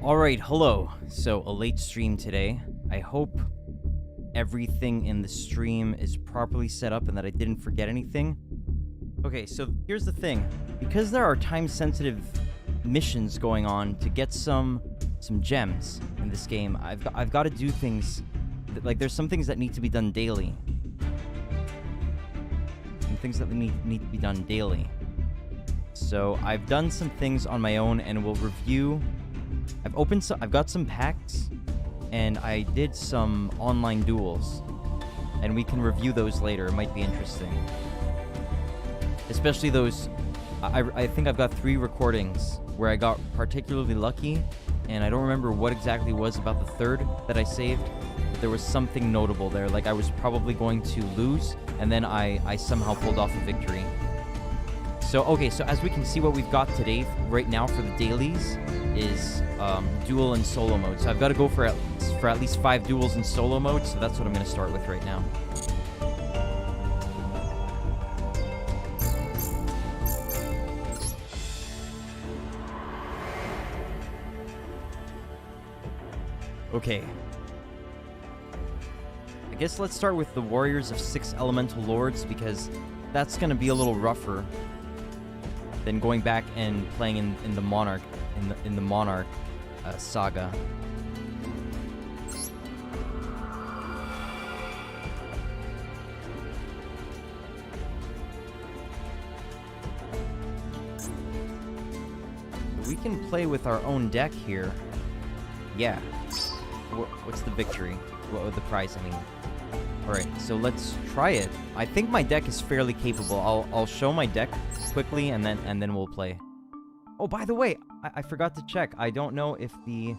Alright, hello. So, a late stream today. I hope everything in the stream is properly set up and that I didn't forget anything. Okay, so here's the thing. Because there are time-sensitive missions going on to get some gems in this game, I've got to do things... Like, there's some things that need to be done daily. Some things that need to be done daily. So, I've done some things on my own and we'll review... I've got some packs, and I did some online duels, and we can review those later. It might be interesting. Especially those, I think I've got 3 recordings where I got particularly lucky, and I don't remember what exactly it was about the 3rd that I saved, but there was something notable there. Like, I was probably going to lose, and then I somehow pulled off a victory. So, okay, so as we can see, what we've got today, right now, for the dailies, is duel and solo mode. So I've got to go for at least 5 duels in solo mode, so that's what I'm going to start with right now. Okay. I guess let's start with the Warriors of 6 Elemental Lords, because that's going to be a little rougher than going back and playing in the Monarch in the Monarch saga. We can play with our own deck here. Yeah. What's the victory? What would the prize, I mean? Alright, so let's try it. I think my deck is fairly capable. I'll show my deck quickly and then we'll play. Oh, by the way, I forgot to check. I don't know if the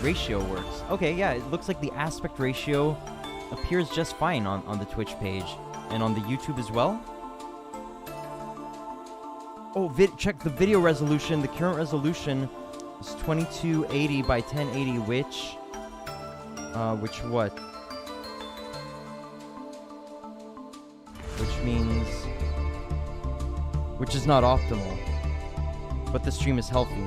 ratio works. Okay, yeah, it looks like the aspect ratio appears just fine on the Twitch page. And on the YouTube as well. Oh, check the video resolution. The current resolution is 2280 by 1080, which what? Which means... Which is not optimal. But the stream is healthy.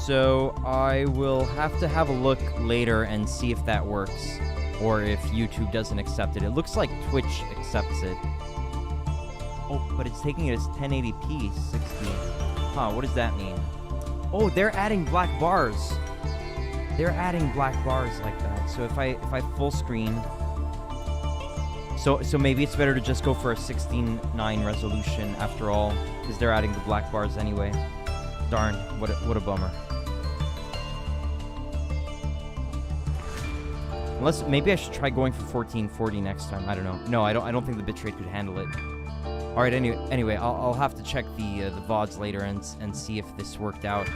So I will have to have a look later and see if that works. Or if YouTube doesn't accept it. It looks like Twitch accepts it. Oh, but it's taking it as 1080p 60. Huh, what does that mean? Oh, they're adding black bars. They're adding black bars like that. So if I full screen... So maybe it's better to just go for a 16:9 resolution after all, because they're adding the black bars anyway. Darn, what a bummer. Unless maybe I should try going for 1440 next time. I don't know. No, I don't think the bitrate could handle it. All right. Anyway, I'll have to check the VODs later and see if this worked out.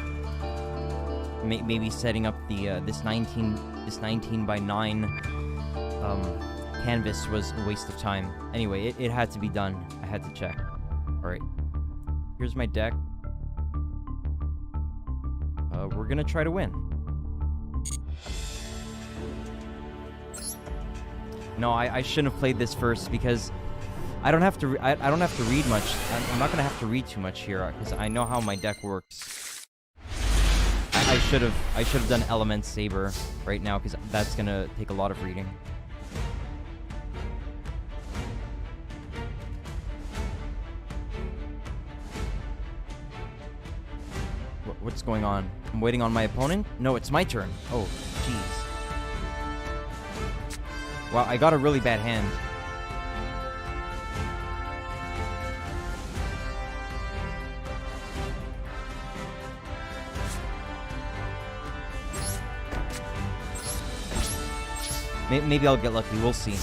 Maybe setting up the this 19 by 9 canvas was a waste of time. Anyway, it had to be done. I had to check. Alright. Here's my deck. We're gonna try to win. No, I shouldn't have played this first because I don't have to I don't have to read much. I'm not gonna have to read too much here because I know how my deck works. I should have done Element Saber right now because that's gonna take a lot of reading. What's going on? I'm waiting on my opponent? No, it's my turn. Oh, jeez. Wow, I got a really bad hand. Maybe I'll get lucky. We'll see.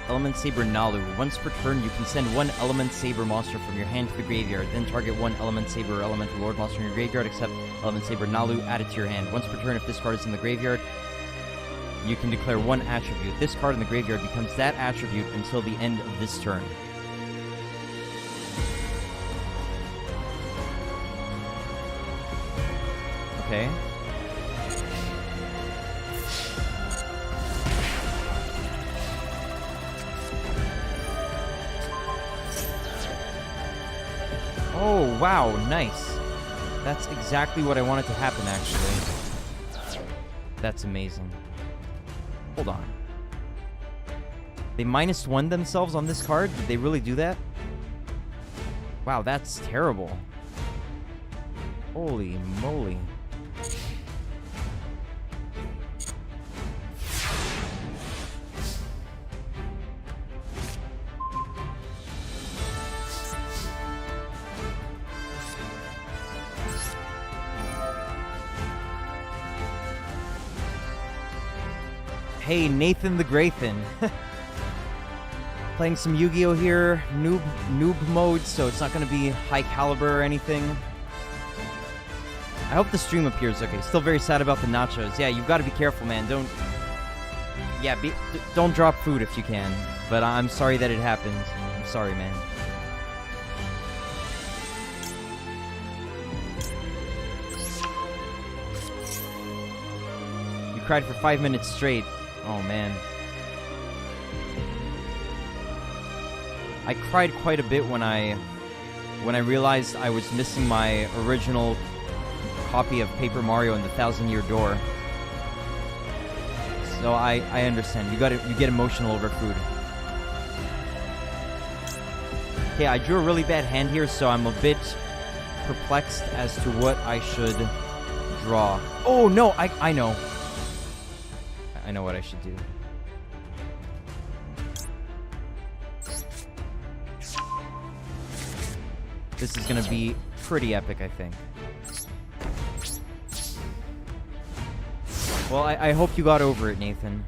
Element Saber Nalu. Once per turn, you can send 1 Element Saber monster from your hand to the graveyard. Then target 1 Element Saber or Elemental Lord monster in your graveyard, except Element Saber Nalu added to your hand. Once per turn, if this card is in the graveyard, you can declare 1 attribute. This card in the graveyard becomes that attribute until the end of this turn. Okay. Oh, wow, nice. That's exactly what I wanted to happen, actually. That's amazing. Hold on. They -1 themselves on this card? Did they really do that? Wow, that's terrible. Holy moly. Hey, Nathan the Graythan. Playing some Yu-Gi-Oh! Here. Noob mode, so it's not going to be high caliber or anything. I hope the stream appears okay. Still very sad about the nachos. Yeah, you've got to be careful, man. Don't drop food if you can. But I'm sorry that it happened. I'm sorry, man. You cried for 5 minutes straight. Oh, man. I cried quite a bit when I realized I was missing my original copy of Paper Mario and the Thousand-Year Door. So I understand. You get emotional over food. Okay, I drew a really bad hand here, so I'm a bit perplexed as to what I should draw. Oh no, I know. I know what I should do. This is gonna be pretty epic, I think. Well, I hope you got over it, Nathan.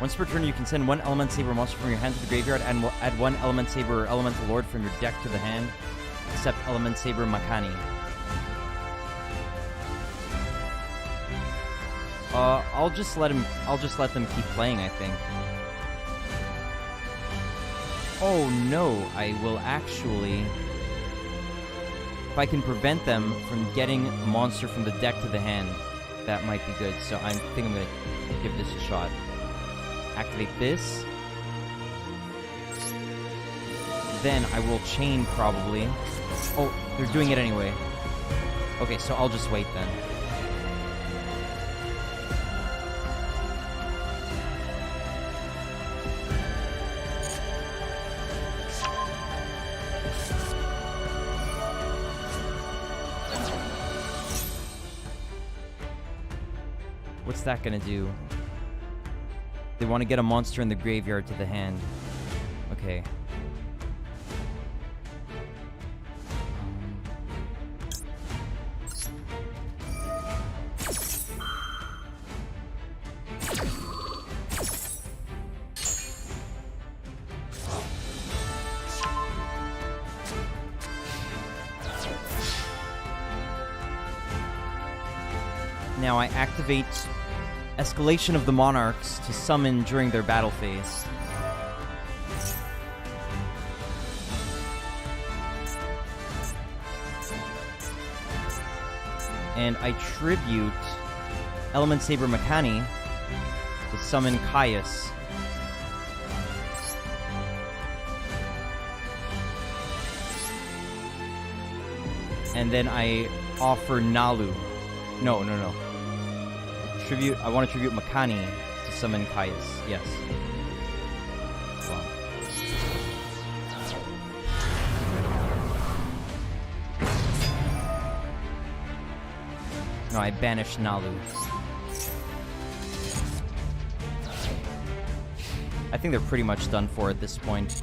Once per turn, you can send one Element Saber monster from your hand to the graveyard and add one Element Saber or Elemental Lord from your deck to the hand, except Element Saber Makani. I'll just let them keep playing, I think. Oh no, I will actually... If I can prevent them from getting a monster from the deck to the hand, that might be good. So I think I'm gonna give this a shot. Activate this. Then I will chain, probably. Oh, they're doing it anyway. Okay, so I'll just wait then. What's that gonna do? They want to get a monster in the graveyard to the hand. Okay. Now I activate Escalation of the Monarchs to summon during their battle phase. And I tribute Element Saber Makani to summon Caius. And then I offer Nalu. No. I want to tribute Makani to summon Caius. Yes. Wow. No, I banished Nalu. I think they're pretty much done for at this point.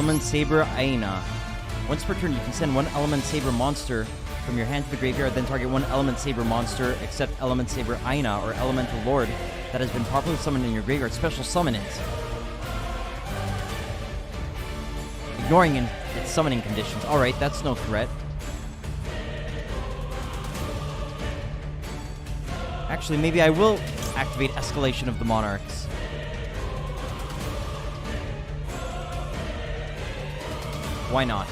Element Saber Aina. Once per turn, you can send one Element Saber monster from your hand to the graveyard, then target one Element Saber monster, except Element Saber Aina or Elemental Lord that has been properly summoned in your graveyard. Special summon it. Ignoring its summoning conditions. Alright, that's no threat. Actually, maybe I will activate Escalation of the Monarchs. Why not?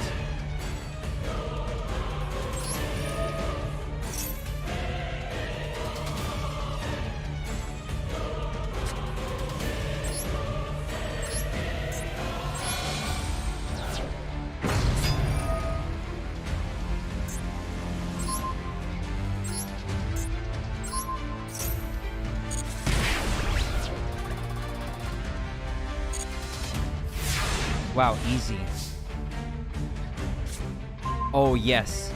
Wow, easy. Oh, yes.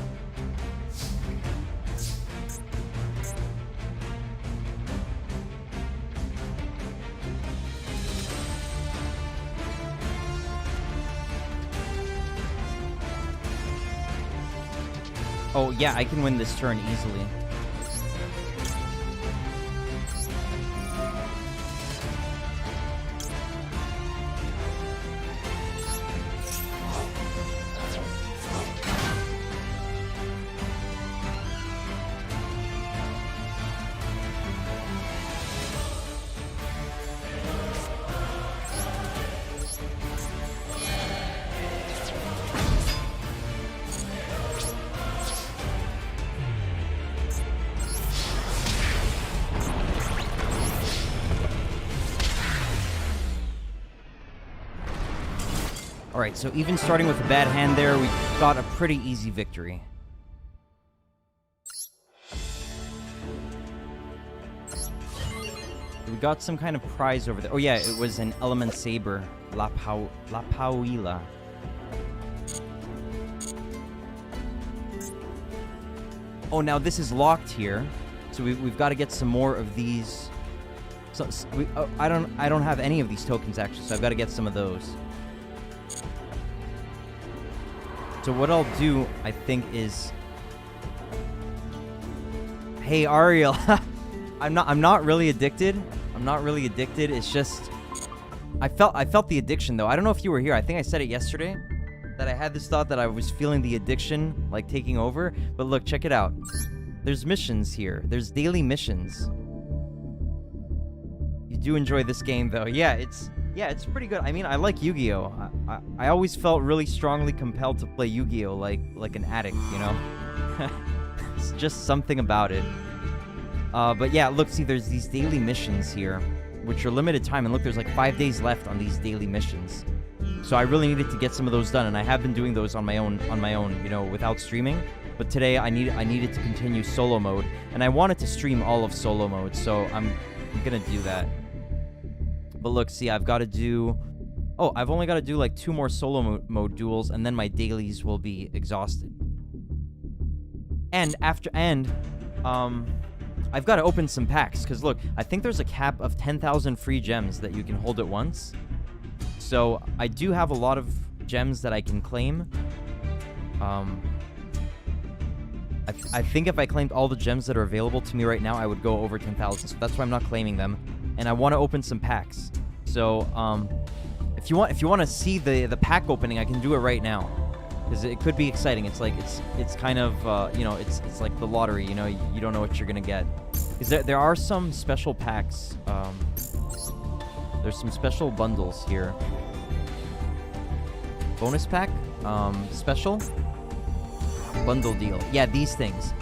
Oh, yeah, I can win this turn easily. Alright, so even starting with a bad hand there, we got a pretty easy victory. We got some kind of prize over there. Oh yeah, it was an Element Saber, La Pauila. Oh, now this is locked here, so we've got to get some more of these. So I don't have any of these tokens actually, so I've got to get some of those. So what I'll do, I think, is, hey Ariel, I'm not really addicted. I'm not really addicted. It's just I felt the addiction though. I don't know if you were here. I think I said it yesterday that I had this thought that I was feeling the addiction like taking over. But look, check it out. There's missions here. There's daily missions. You do enjoy this game though. Yeah, it's pretty good. I mean, I like Yu-Gi-Oh. I always felt really strongly compelled to play Yu-Gi-Oh like an addict, you know? It's just something about it. But yeah, look, see, there's these daily missions here, which are limited time, and look, there's like 5 days left on these daily missions. So I really needed to get some of those done, and I have been doing those on my own, you know, without streaming. But today I needed to continue solo mode, and I wanted to stream all of solo mode, so I'm gonna do that. But look, see, I've got to do... Oh, I've only got to do like 2 more solo mode duels, and then my dailies will be exhausted. And I've got to open some packs, because look, I think there's a cap of 10,000 free gems that you can hold at once. So I do have a lot of gems that I can claim. I think if I claimed all the gems that are available to me right now, I would go over 10,000. So that's why I'm not claiming them. And I want to open some packs. So if you want to see the pack opening, I can do it right now, because it could be exciting. It's like it's kind of you know, it's like the lottery. You know, you don't know what you're gonna get. Because there are some special packs. There's some special bundles here. Bonus pack, special bundle deal. Yeah, these things.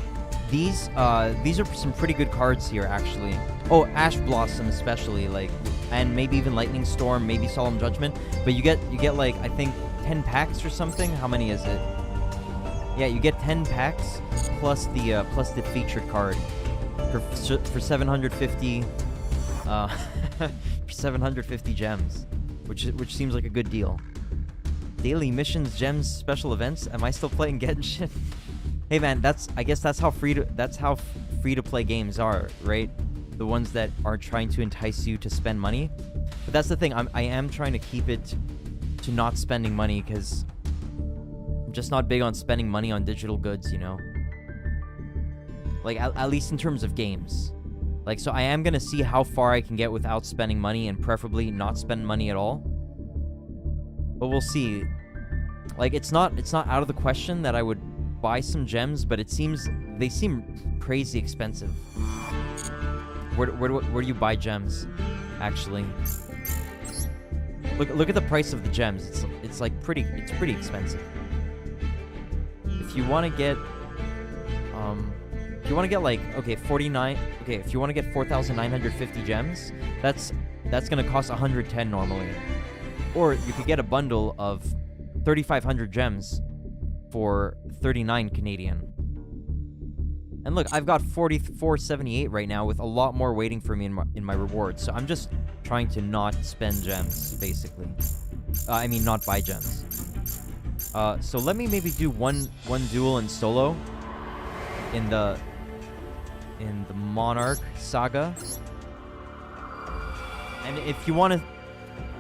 These are some pretty good cards here, actually. Oh, Ash Blossom especially, like, and maybe even Lightning Storm, maybe Solemn Judgment. But you get like, I think 10 packs or something. How many is it? Yeah, you get 10 packs plus the featured card for 750 for 750 gems, which seems like a good deal. Daily missions, gems, special events. Am I still playing Genshin? Hey man, I guess that's how free to play games are, right? The ones that are trying to entice you to spend money. But that's the thing. I am trying to keep it to not spending money, because I'm just not big on spending money on digital goods, you know? Like, at least in terms of games. Like, so I am gonna see how far I can get without spending money, and preferably not spend money at all. But we'll see. Like, it's not out of the question that I would buy some gems, but it seems they seem crazy expensive. Where do you buy gems, actually? Look at the price of the gems. It's like pretty expensive. If you want to get like, okay, 49, okay, if you want to get 4,950 gems, that's gonna cost 110 normally. Or you could get a bundle of 3,500 gems for 39 Canadian. And look, I've got 44.78 right now, with a lot more waiting for me in my rewards. So I'm just trying to not spend gems, basically. I mean, not buy gems. So let me maybe do one duel in solo in the Monarch saga. And if you want to,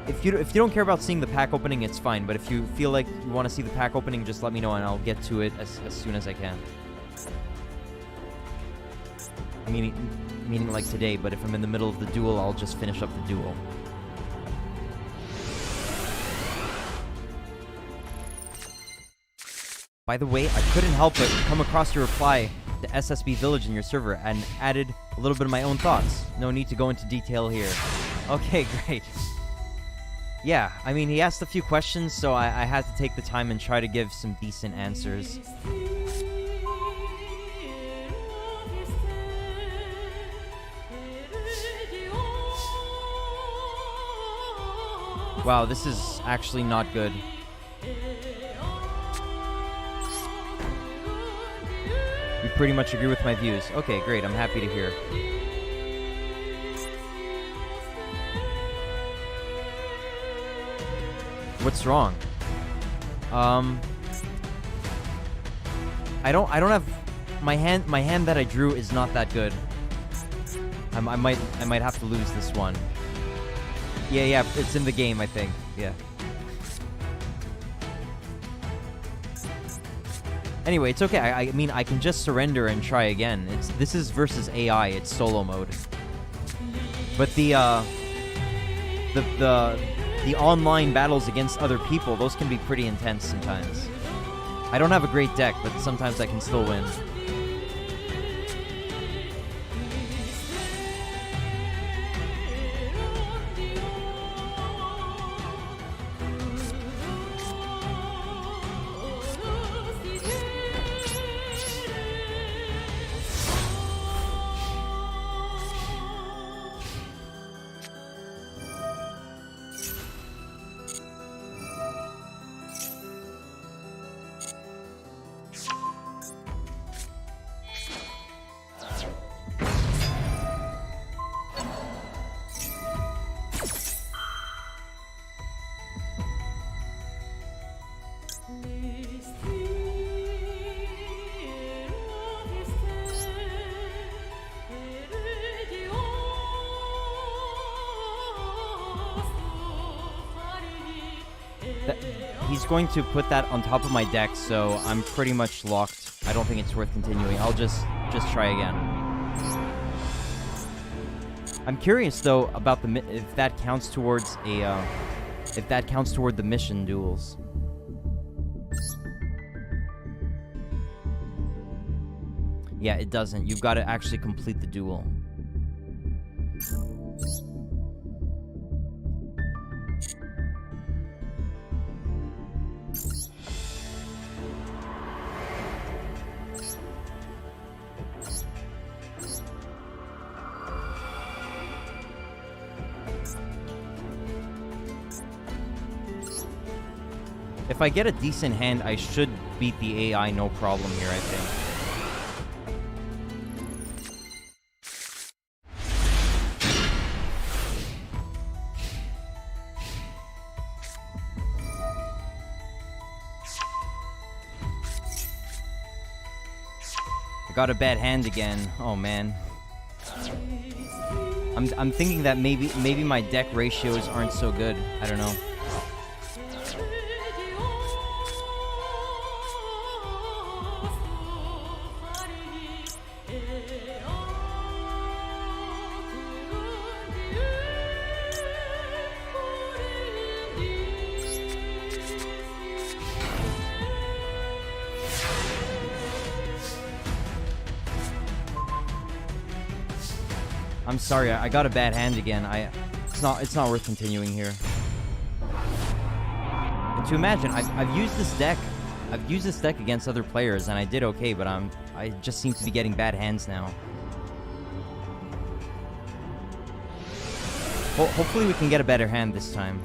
if you don't care about seeing the pack opening, it's fine. But if you feel like you want to see the pack opening, just let me know and I'll get to it as soon as I can. Meaning like today, but if I'm in the middle of the duel, I'll just finish up the duel. By the way, I couldn't help but come across your reply to SSB Village in your server and added a little bit of my own thoughts. No need to go into detail here. Okay, great. Yeah, I mean, he asked a few questions, so I had to take the time and try to give some decent answers. Wow, this is actually not good. You pretty much agree with my views. Okay, great. I'm happy to hear. What's wrong? I don't have my hand that I drew is not that good. I might have to lose this one. Yeah, it's in the game, I think. Yeah. Anyway, it's okay. I mean, I can just surrender and try again. This is versus AI. It's solo mode. But the online battles against other people, those can be pretty intense sometimes. I don't have a great deck, but sometimes I can still win. He's going to put that on top of my deck, so I'm pretty much locked. I don't think it's worth continuing. I'll just try again. I'm curious though about if that counts towards the mission duels. Yeah, it doesn't. You've got to actually complete the duel. If I get a decent hand, I should beat the AI no problem here, I think. I got a bad hand again. Oh man. I'm thinking that maybe my deck ratios aren't so good. I don't know. I'm sorry, I got a bad hand again. It's not worth continuing here. And to imagine, I've used this deck. I've used this deck against other players, and I did okay, but I just seem to be getting bad hands now. Hopefully we can get a better hand this time.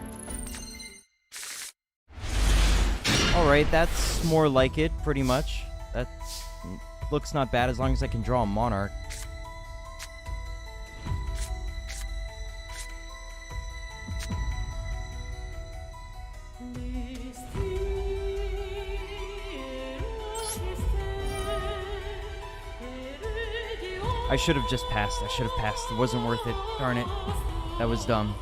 Alright, that's more like it, pretty much. That looks not bad as long as I can draw a Monarch. I should have just passed. I should have passed. It wasn't worth it. Darn it. That was dumb.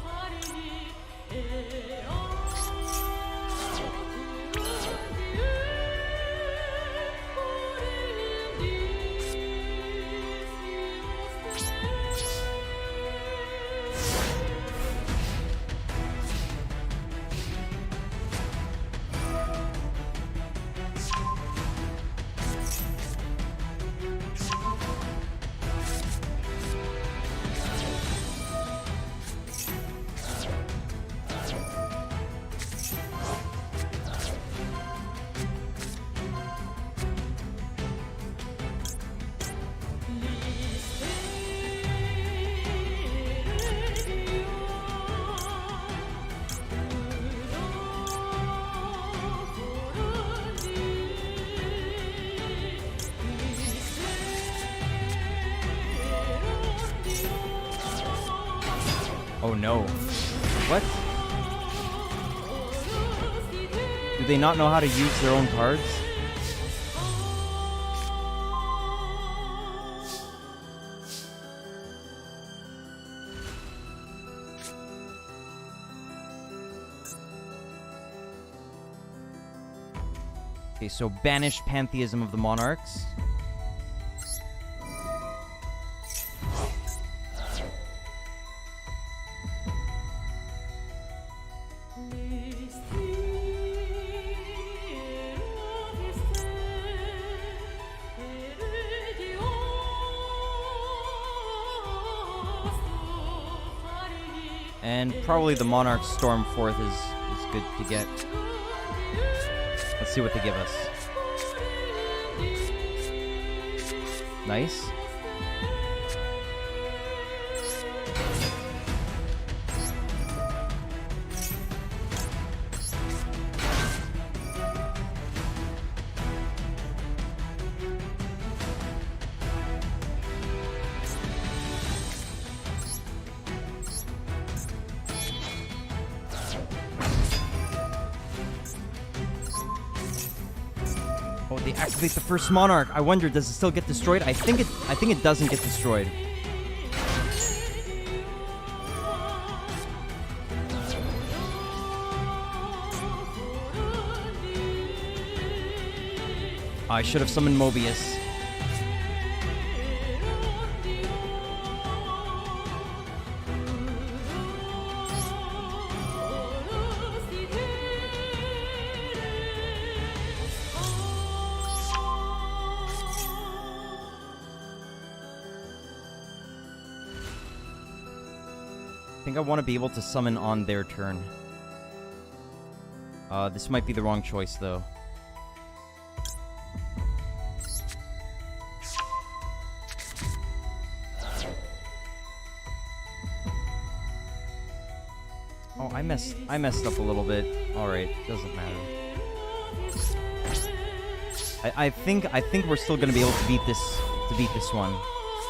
Oh no. What? Do they not know how to use their own cards? Okay, so banish pantheism of the monarchs. And probably the Monarch Stormforth is good to get. Let's see what they give us. Nice. Oh, they activate the first Monarch. I wonder, does it still get destroyed? I think it doesn't get destroyed. I should have summoned Mobius. I think I want to be able to summon on their turn. This might be the wrong choice, though. Oh, I messed up a little bit. Alright, doesn't matter. I think we're still gonna be able to beat this one.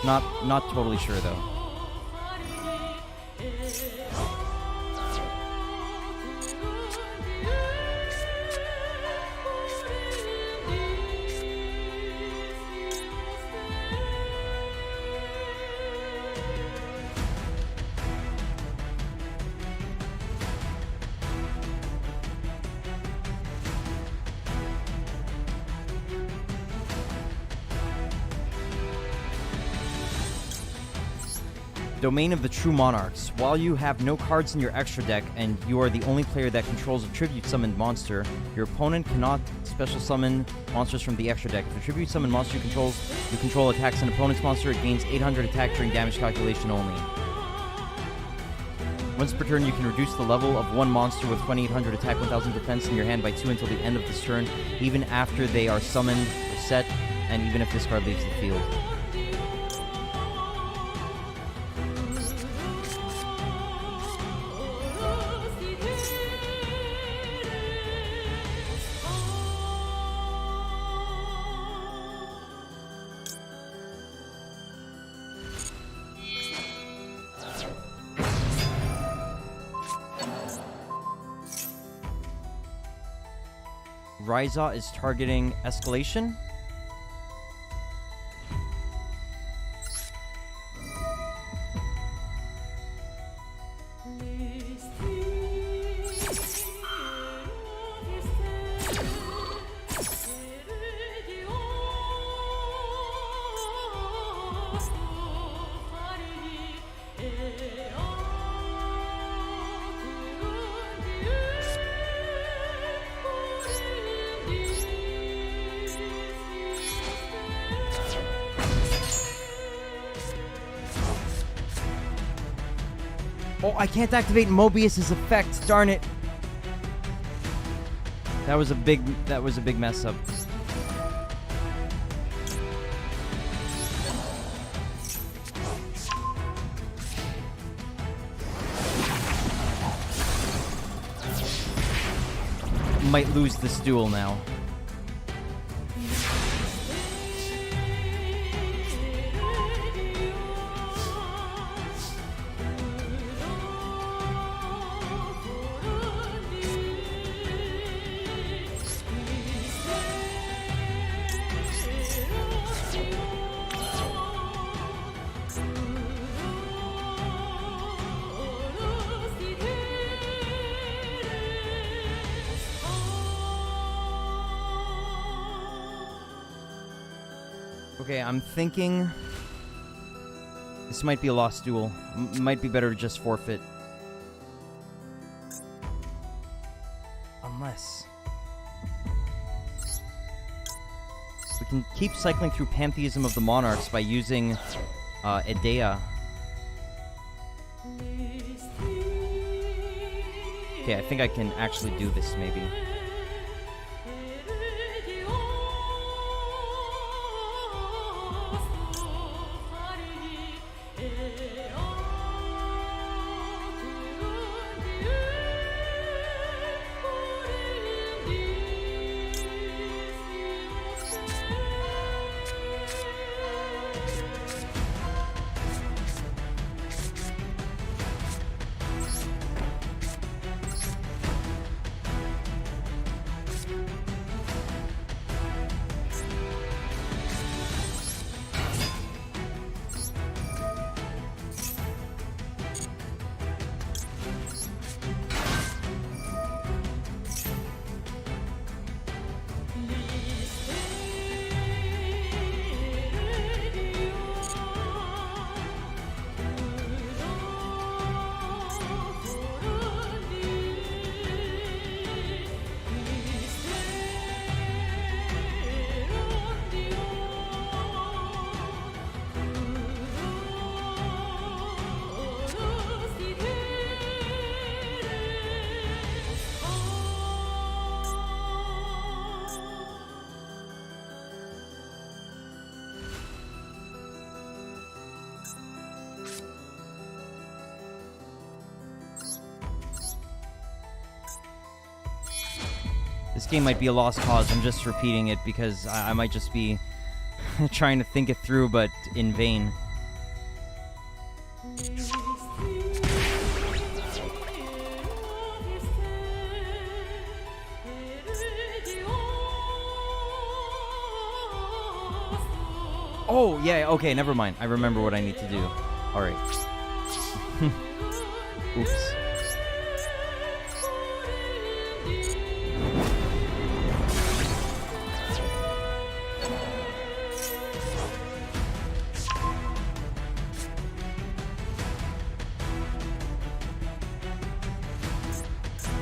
Not totally sure though. Domain of the True Monarchs. While you have no cards in your extra deck and you are the only player that controls a tribute summoned monster, your opponent cannot special summon monsters from the extra deck. If the tribute summoned monster you control attacks an opponent's monster, it gains 800 attack during damage calculation only. Once per turn, you can reduce the level of one monster with 2800 attack, 1000 defense in your hand by 2 until the end of this turn, even after they are summoned or set, and even if this card leaves the field. Ryza is targeting Escalation. Oh, I can't activate Mobius's effect. Darn it. That was a big mess up. Might lose this duel now. Okay, I'm thinking this might be a lost duel. Might be better to just forfeit. Unless we can keep cycling through Pantheism of the Monarchs by using Edea. Okay, I think I can actually do this, maybe. This game might be a lost cause. I'm just repeating it because I might just be trying to think it through, but in vain. Oh, yeah, okay, never mind. I remember what I need to do. Alright. Oops.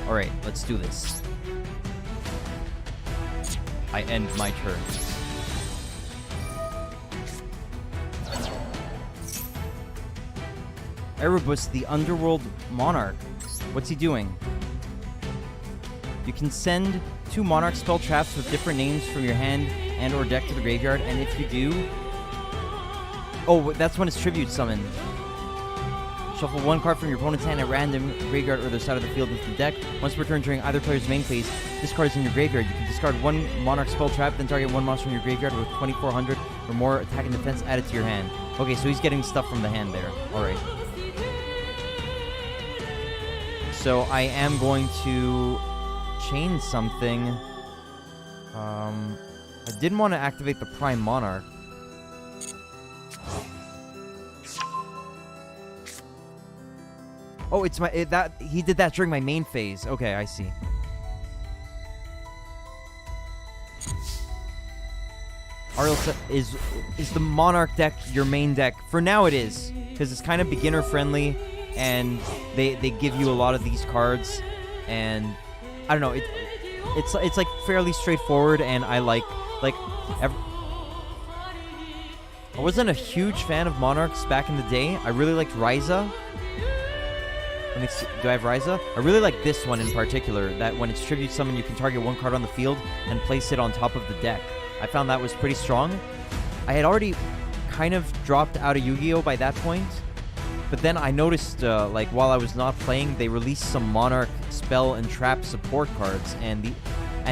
Alright, let's do this. I end my turn. Erebus, the Underworld Monarch. What's he doing? You can send 2 Monarch spell traps with different names from your hand and or deck to the graveyard, and if you do... Oh, that's when it's tribute summoned. Shuffle 1 card from your opponent's hand at random, graveyard, or the side of the field into the deck. Once per turn during either player's main phase, this card is in your graveyard. You can discard 1 Monarch spell trap, then target 1 monster in your graveyard with 2400 or more attack and defense added to your hand. Okay, so he's getting stuff from the hand there. Alright. So I am going to chain something. I didn't want to activate the Prime Monarch. Oh, it's my he did that during my main phase. Okay, I see. Ariel is the Monarch deck your main deck? For now it is, because it's kind of beginner friendly, and they give you a lot of these cards, and I don't know, it's like fairly straightforward, and I like I wasn't a huge fan of Monarchs back in the day. I really liked Ryza. Let me see. Do I have Ryza? I really like this one in particular, that when it's tribute summon, you can target 1 card on the field and place it on top of the deck. I found that was pretty strong. I had already kind of dropped out of Yu-Gi-Oh! By that point, but then I noticed, like, while I was not playing, they released some Monarch spell and trap support cards, and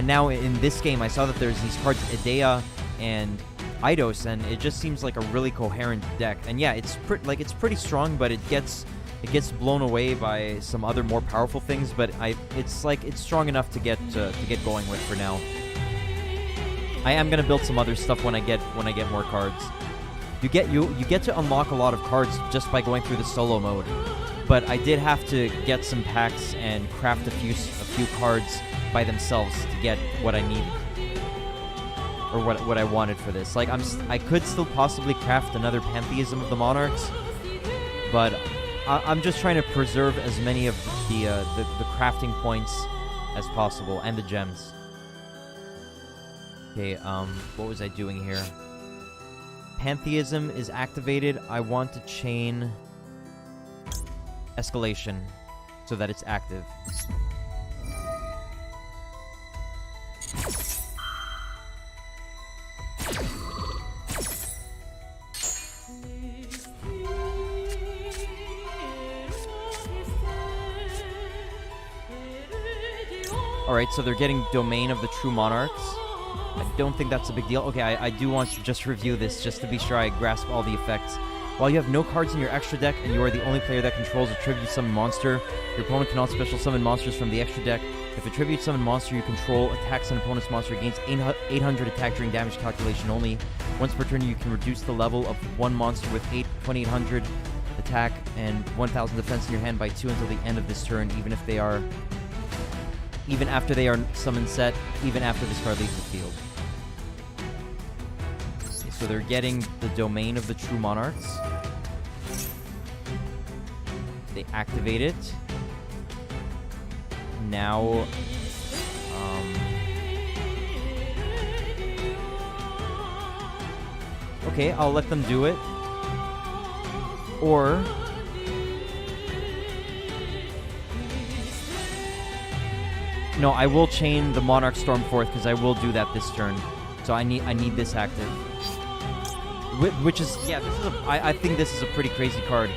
now in this game, I saw that there's these cards, Idea and Eidos, and it just seems like a really coherent deck. And yeah, it's pretty strong, but it gets blown away by some other more powerful things. But it's strong enough to get going with for now. I am gonna build some other stuff when I get more cards. You get to unlock a lot of cards just by going through the solo mode. But I did have to get some packs and craft a few cards by themselves to get what I needed, or what I wanted for this. Like, I could still possibly craft another Pantheism of the Monarchs, but I'm just trying to preserve as many of the crafting points as possible, and the gems. Okay, what was I doing here? Pantheism is activated. I want to chain Escalation so that it's active. Alright, so they're getting Domain of the True Monarchs. I don't think that's a big deal. Okay, I do want to just review this just to be sure I grasp all the effects. While you have no cards in your extra deck and you are the only player that controls a tribute summon monster, your opponent cannot special summon monsters from the extra deck. If a tribute summon monster you control attacks an opponent's monster, gains 800 attack during damage calculation only. Once per turn, you can reduce the level of one monster with 2800 attack and 1000 defense in your hand by 2 until the end of this turn, even after they are summon set, even after this card leaves the field. Okay, so they're getting the Domain of the True Monarchs. They activate it. Now, okay, I'll let them do it. Or no, I will chain the Monarch Stormforth because I will do that this turn. So I need this active. Which is, yeah, I think this is a pretty crazy card.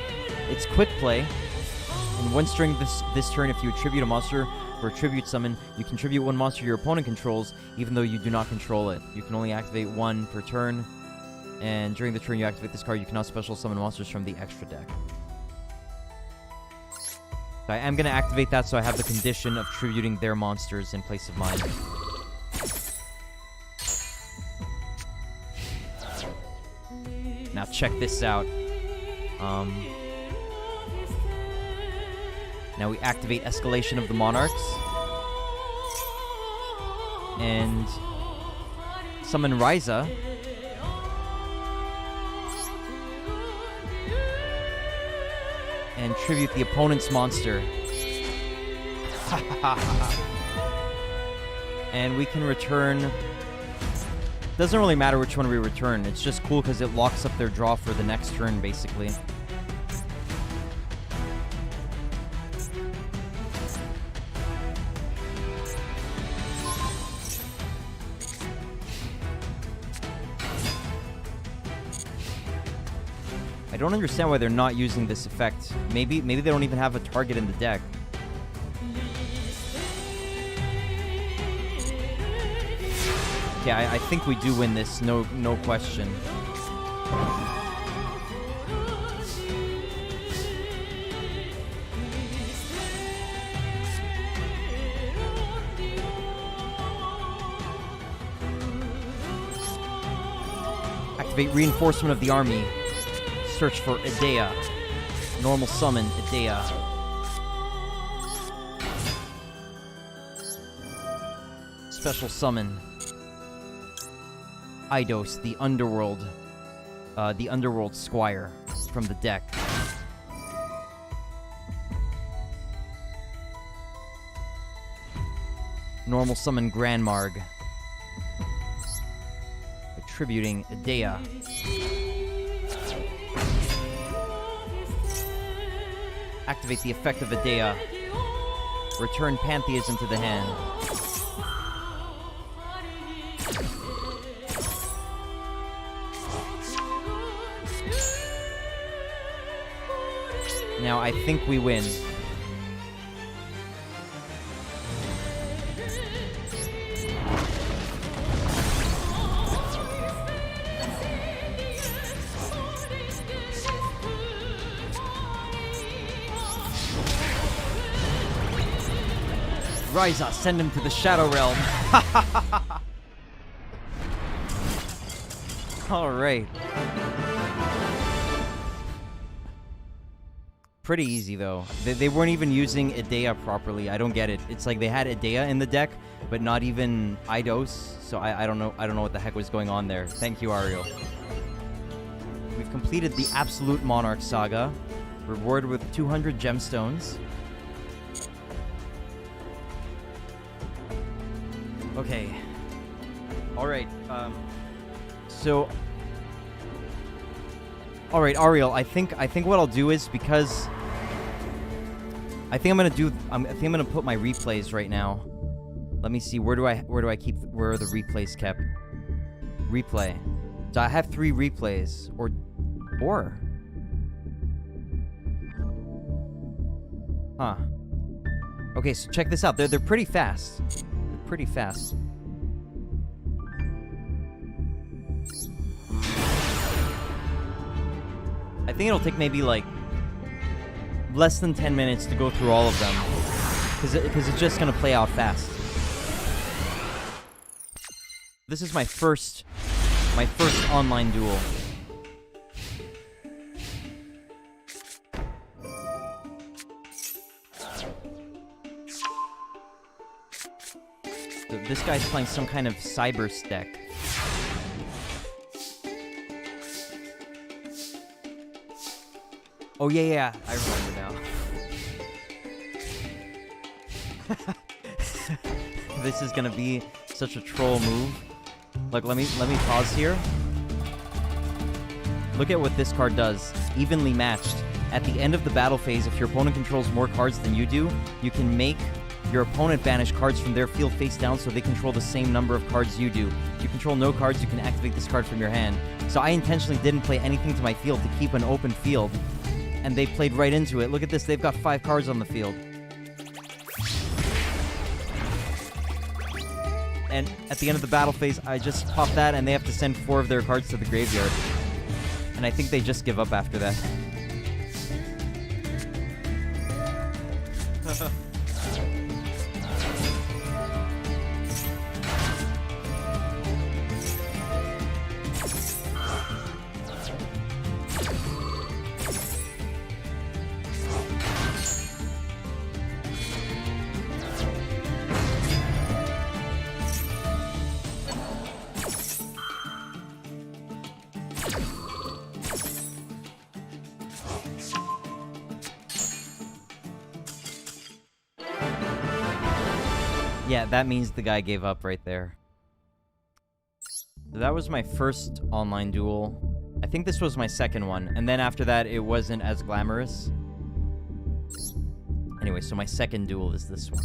It's quick play, and once during this turn, if you attribute a monster or a tribute summon, you contribute one monster your opponent controls, even though you do not control it. You can only activate one per turn, and during the turn you activate this card, you cannot special summon monsters from the extra deck. I am going to activate that so I have the condition of tributing their monsters in place of mine. Now check this out. Now we activate Escalation of the Monarchs. And summon Ryza. And tribute the opponent's monster. And we can return... Doesn't really matter which one we return. It's just cool because it locks up their draw for the next turn, basically. I don't understand why they're not using this effect. Maybe they don't even have a target in the deck. Okay, I think we do win this, no question. Activate reinforcement of the army. Search for Idea. Normal summon Idea. Special summon Eidos, the underworld squire from the deck. Normal summon Grandmarg. Attributing Idea. Activate the effect of Idea. Return Pantheism to the hand. Now I think we win. Ryza, send him to the Shadow Realm. Alright. Pretty easy, though. They weren't even using Idea properly. I don't get it. It's like they had Idea in the deck, but not even Eidos. So I don't know. I don't know what the heck was going on there. Thank you, Ariel. We've completed the Absolute Monarch Saga. Rewarded with 200 gemstones. Okay. Alright, so... Alright, Ariel, I think what I'll do is, because... I think I'm gonna put my replays right now. Let me see, where are the replays kept? Replay. So I have 3 replays, or... Huh. Okay, so check this out, they're pretty fast. Pretty fast. I think it'll take maybe like less than 10 minutes to go through all of them, because it's just gonna play out fast. This is my first online duel. This guy's playing some kind of cyber deck. Oh yeah, I remember now. This is gonna be such a troll move. Like, let me pause here. Look at what this card does. Evenly matched. At the end of the battle phase, if your opponent controls more cards than you do, you can make your opponent banish cards from their field face down so they control the same number of cards you do. If you control no cards, you can activate this card from your hand. So I intentionally didn't play anything to my field to keep an open field, and they played right into it. Look at this, they've got 5 cards on the field. And at the end of the battle phase, I just pop that, and they have to send 4 of their cards to the graveyard. And I think they just give up after that. Yeah, that means the guy gave up right there. So that was my first online duel. I think this was my second one, and then after that, it wasn't as glamorous. Anyway, so my second duel is this one.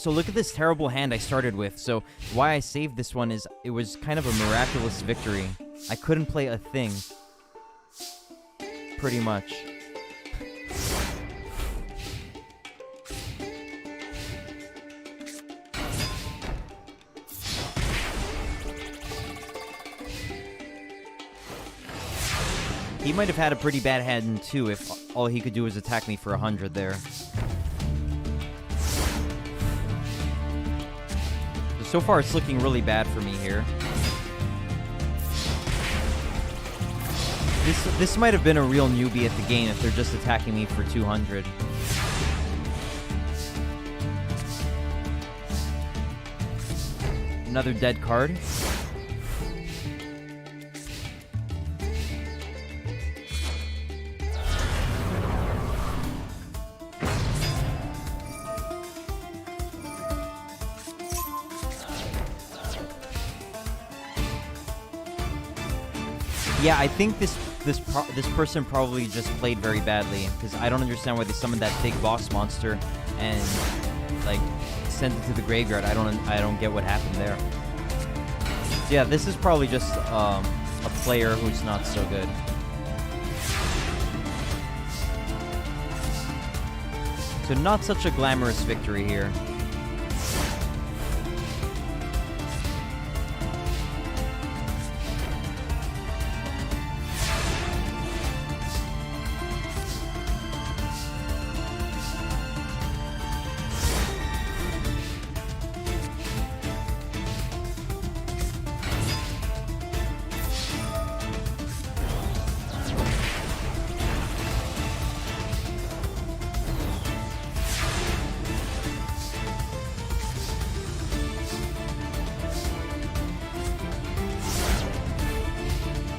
Look at this terrible hand I started with. So why I saved this one is it was kind of a miraculous victory. I couldn't play a thing. Pretty much. He might have had a pretty bad hand too if all he could do was attack me for 100 there. So far, it's looking really bad for me here. This might have been a real newbie at the game if they're just attacking me for 200. Another dead card. Yeah, I think this person probably just played very badly, because I don't understand why they summoned that big boss monster and like sent it to the graveyard. I don't get what happened there. So yeah, this is probably just a player who's not so good. So not such a glamorous victory here.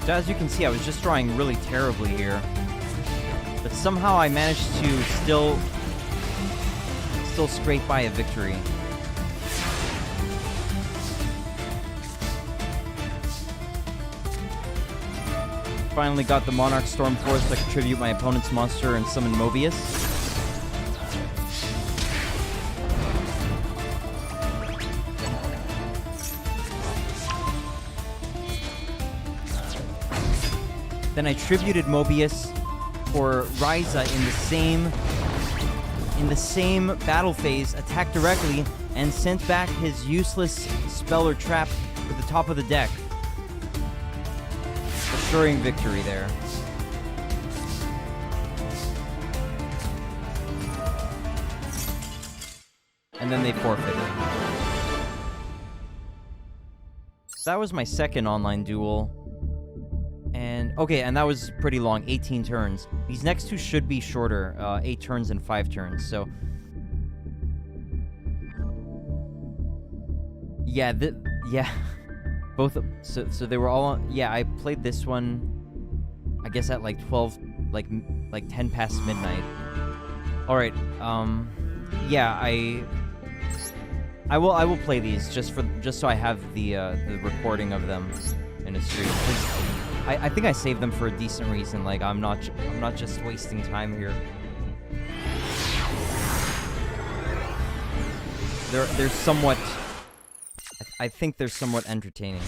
So as you can see, I was just drawing really terribly here. But somehow I managed to still scrape by a victory. Finally got the Monarch Stormforce to contribute my opponent's monster and summon Mobius. Then I tributed Mobius for Ryza in the same battle phase, attacked directly, and sent back his useless spell or trap to the top of the deck. Assuring victory there. And then they forfeited. That was my second online duel. And okay, and that was pretty long, 18 turns. These next two should be shorter, 8 turns and 5 turns. So yeah, both. So they were all on. Yeah, I played this one, I guess at like 12, like 10 past midnight. All right. Yeah, I will play these just so I have the recording of them in a stream. I think I saved them for a decent reason. Like I'm not just wasting time here. They're somewhat. I think they're somewhat entertaining.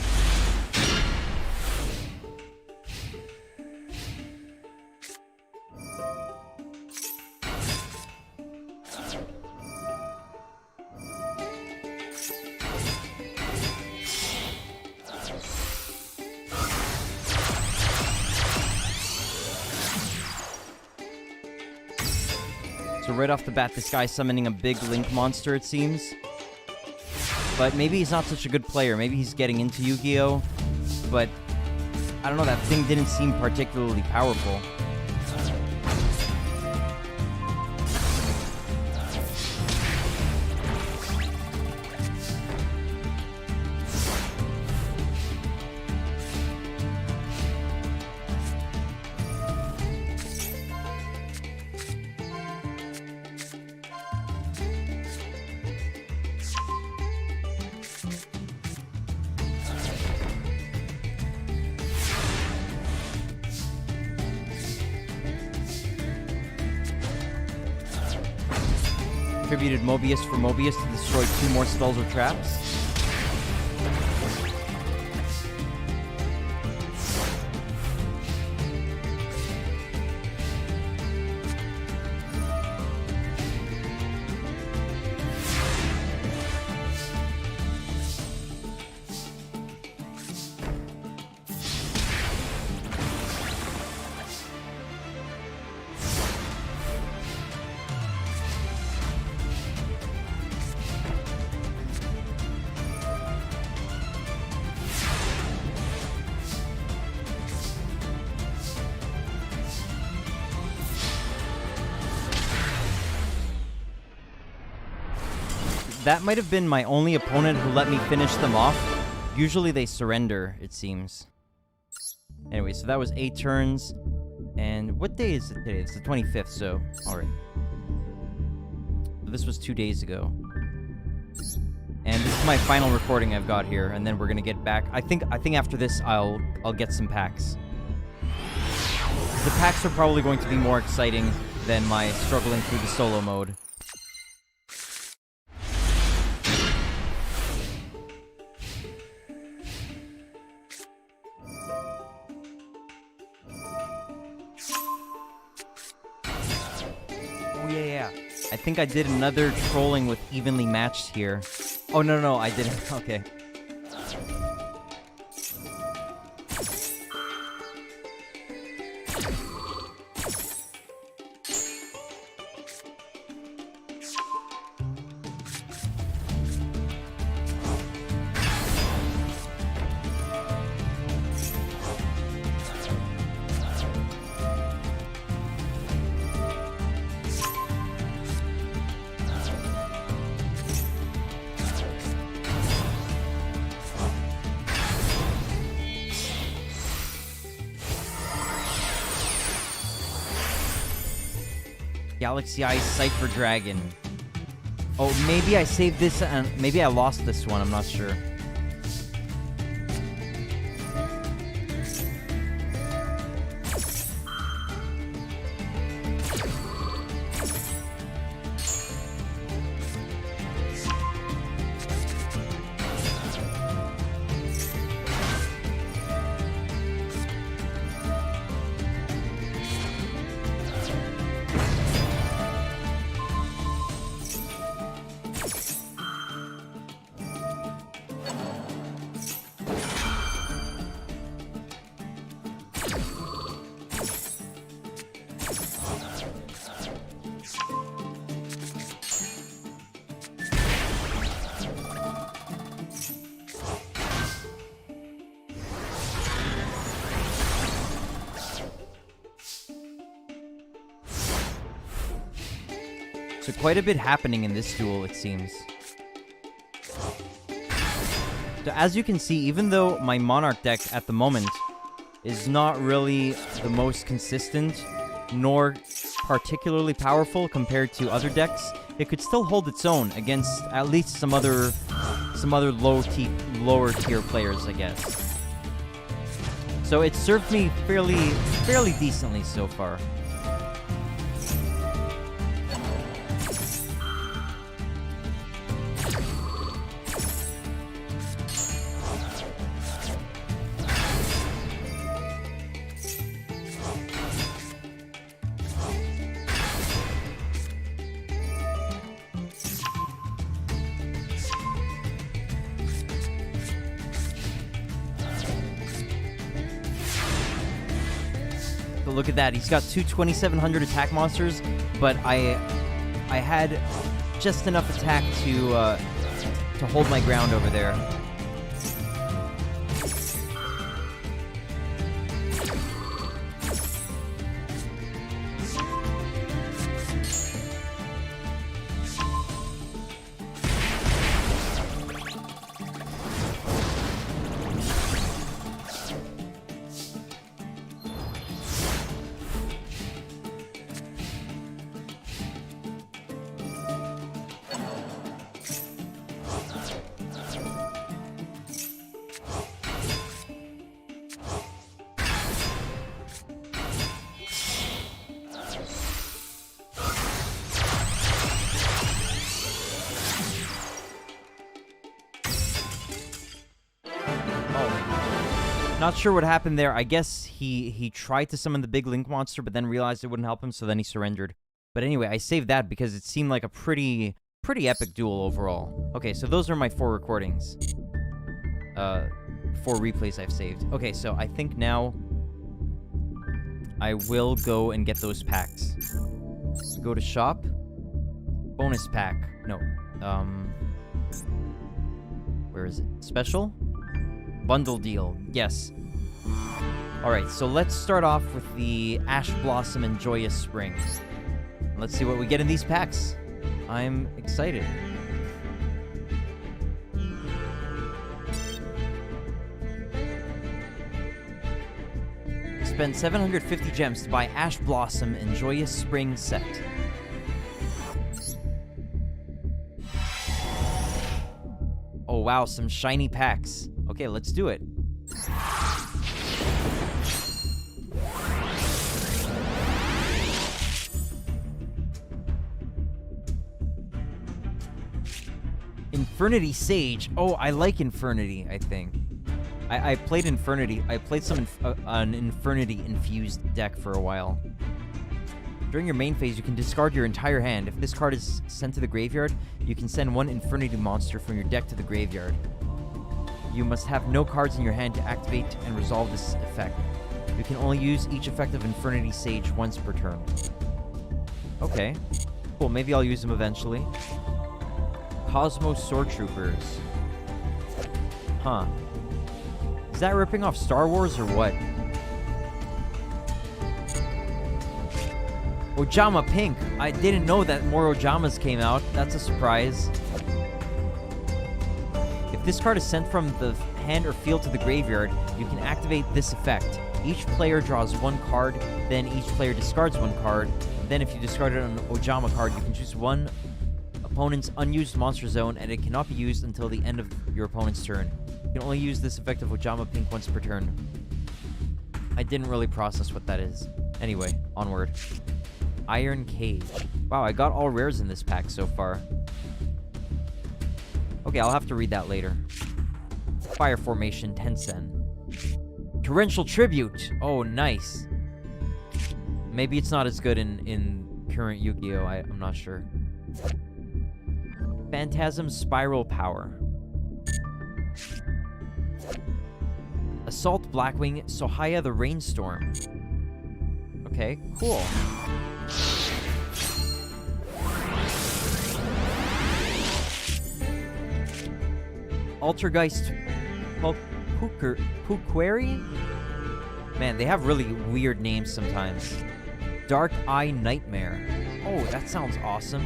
So right off the bat, this guy's summoning a big Link monster, it seems. But maybe he's not such a good player. Maybe he's getting into Yu-Gi-Oh! But I don't know, that thing didn't seem particularly powerful. contributed Mobius for Mobius to destroy 2 more spells or traps. That might have been my only opponent who let me finish them off. Usually they surrender, it seems. Anyway, so that was 8 turns. And what day is it today? It's the 25th, so... Alright. This was 2 days ago. And this is my final recording I've got here, and then we're gonna get back. I think after this I'll get some packs. The packs are probably going to be more exciting than my struggling through the solo mode. I think I did another trolling with evenly matched here. Oh, no, I didn't. Okay. Galaxy Eyes Cypher Dragon. Oh, maybe I saved this and maybe I lost this one, I'm not sure. So quite a bit happening in this duel, it seems. So as you can see, even though my Monarch deck at the moment is not really the most consistent, nor particularly powerful compared to other decks, it could still hold its own against at least some other lower tier players, I guess. So it served me fairly decently so far. Look at that, he's got 2 2700 attack monsters, but I had just enough attack to hold my ground over there. Not sure what happened there. I guess he tried to summon the big Link monster, but then realized it wouldn't help him, so then he surrendered. But anyway, I saved that because it seemed like a pretty epic duel overall. Okay, so those are my 4 recordings. 4 replays I've saved. Okay, so I think now I will go and get those packs. Go to shop. Bonus pack. No. Where is it? Special? Bundle deal. Yes. Alright, so let's start off with the Ash Blossom and Joyous Spring. Let's see what we get in these packs. I'm excited. Spend 750 gems to buy Ash Blossom and Joyous Spring set. Oh wow, some shiny packs. Okay, let's do it. Infernity Sage. Oh, I like Infernity, I think. I played Infernity. I played an Infernity-infused deck for a while. During your main phase, you can discard your entire hand. If this card is sent to the graveyard, you can send 1 Infernity monster from your deck to the graveyard. You must have no cards in your hand to activate and resolve this effect. You can only use each effect of Infernity Sage once per turn. Okay. Cool, maybe I'll use them eventually. Cosmos Sword Troopers. Huh. Is that ripping off Star Wars or what? Ojama Pink. I didn't know that more Ojamas came out. That's a surprise. If this card is sent from the hand or field to the graveyard, you can activate this effect. Each player draws 1 card, then each player discards 1 card. Then if you discarded an Ojama card, you can choose 1 opponent's unused monster zone, and it cannot be used until the end of your opponent's turn. You can only use this effect of Ojama Pink once per turn. I didn't really process what that is. Anyway, onward. Iron Cage. Wow, I got all rares in this pack so far. Okay, I'll have to read that later. Fire Formation, Tensen. Torrential Tribute. Oh, nice. Maybe it's not as good in current Yu-Gi-Oh! I'm not sure. Phantasm Spiral Power. Assault Blackwing, Sohaya the Rainstorm. Okay, cool. Altergeist Puqueri? Man, they have really weird names sometimes. Dark Eye Nightmare. Oh, that sounds awesome.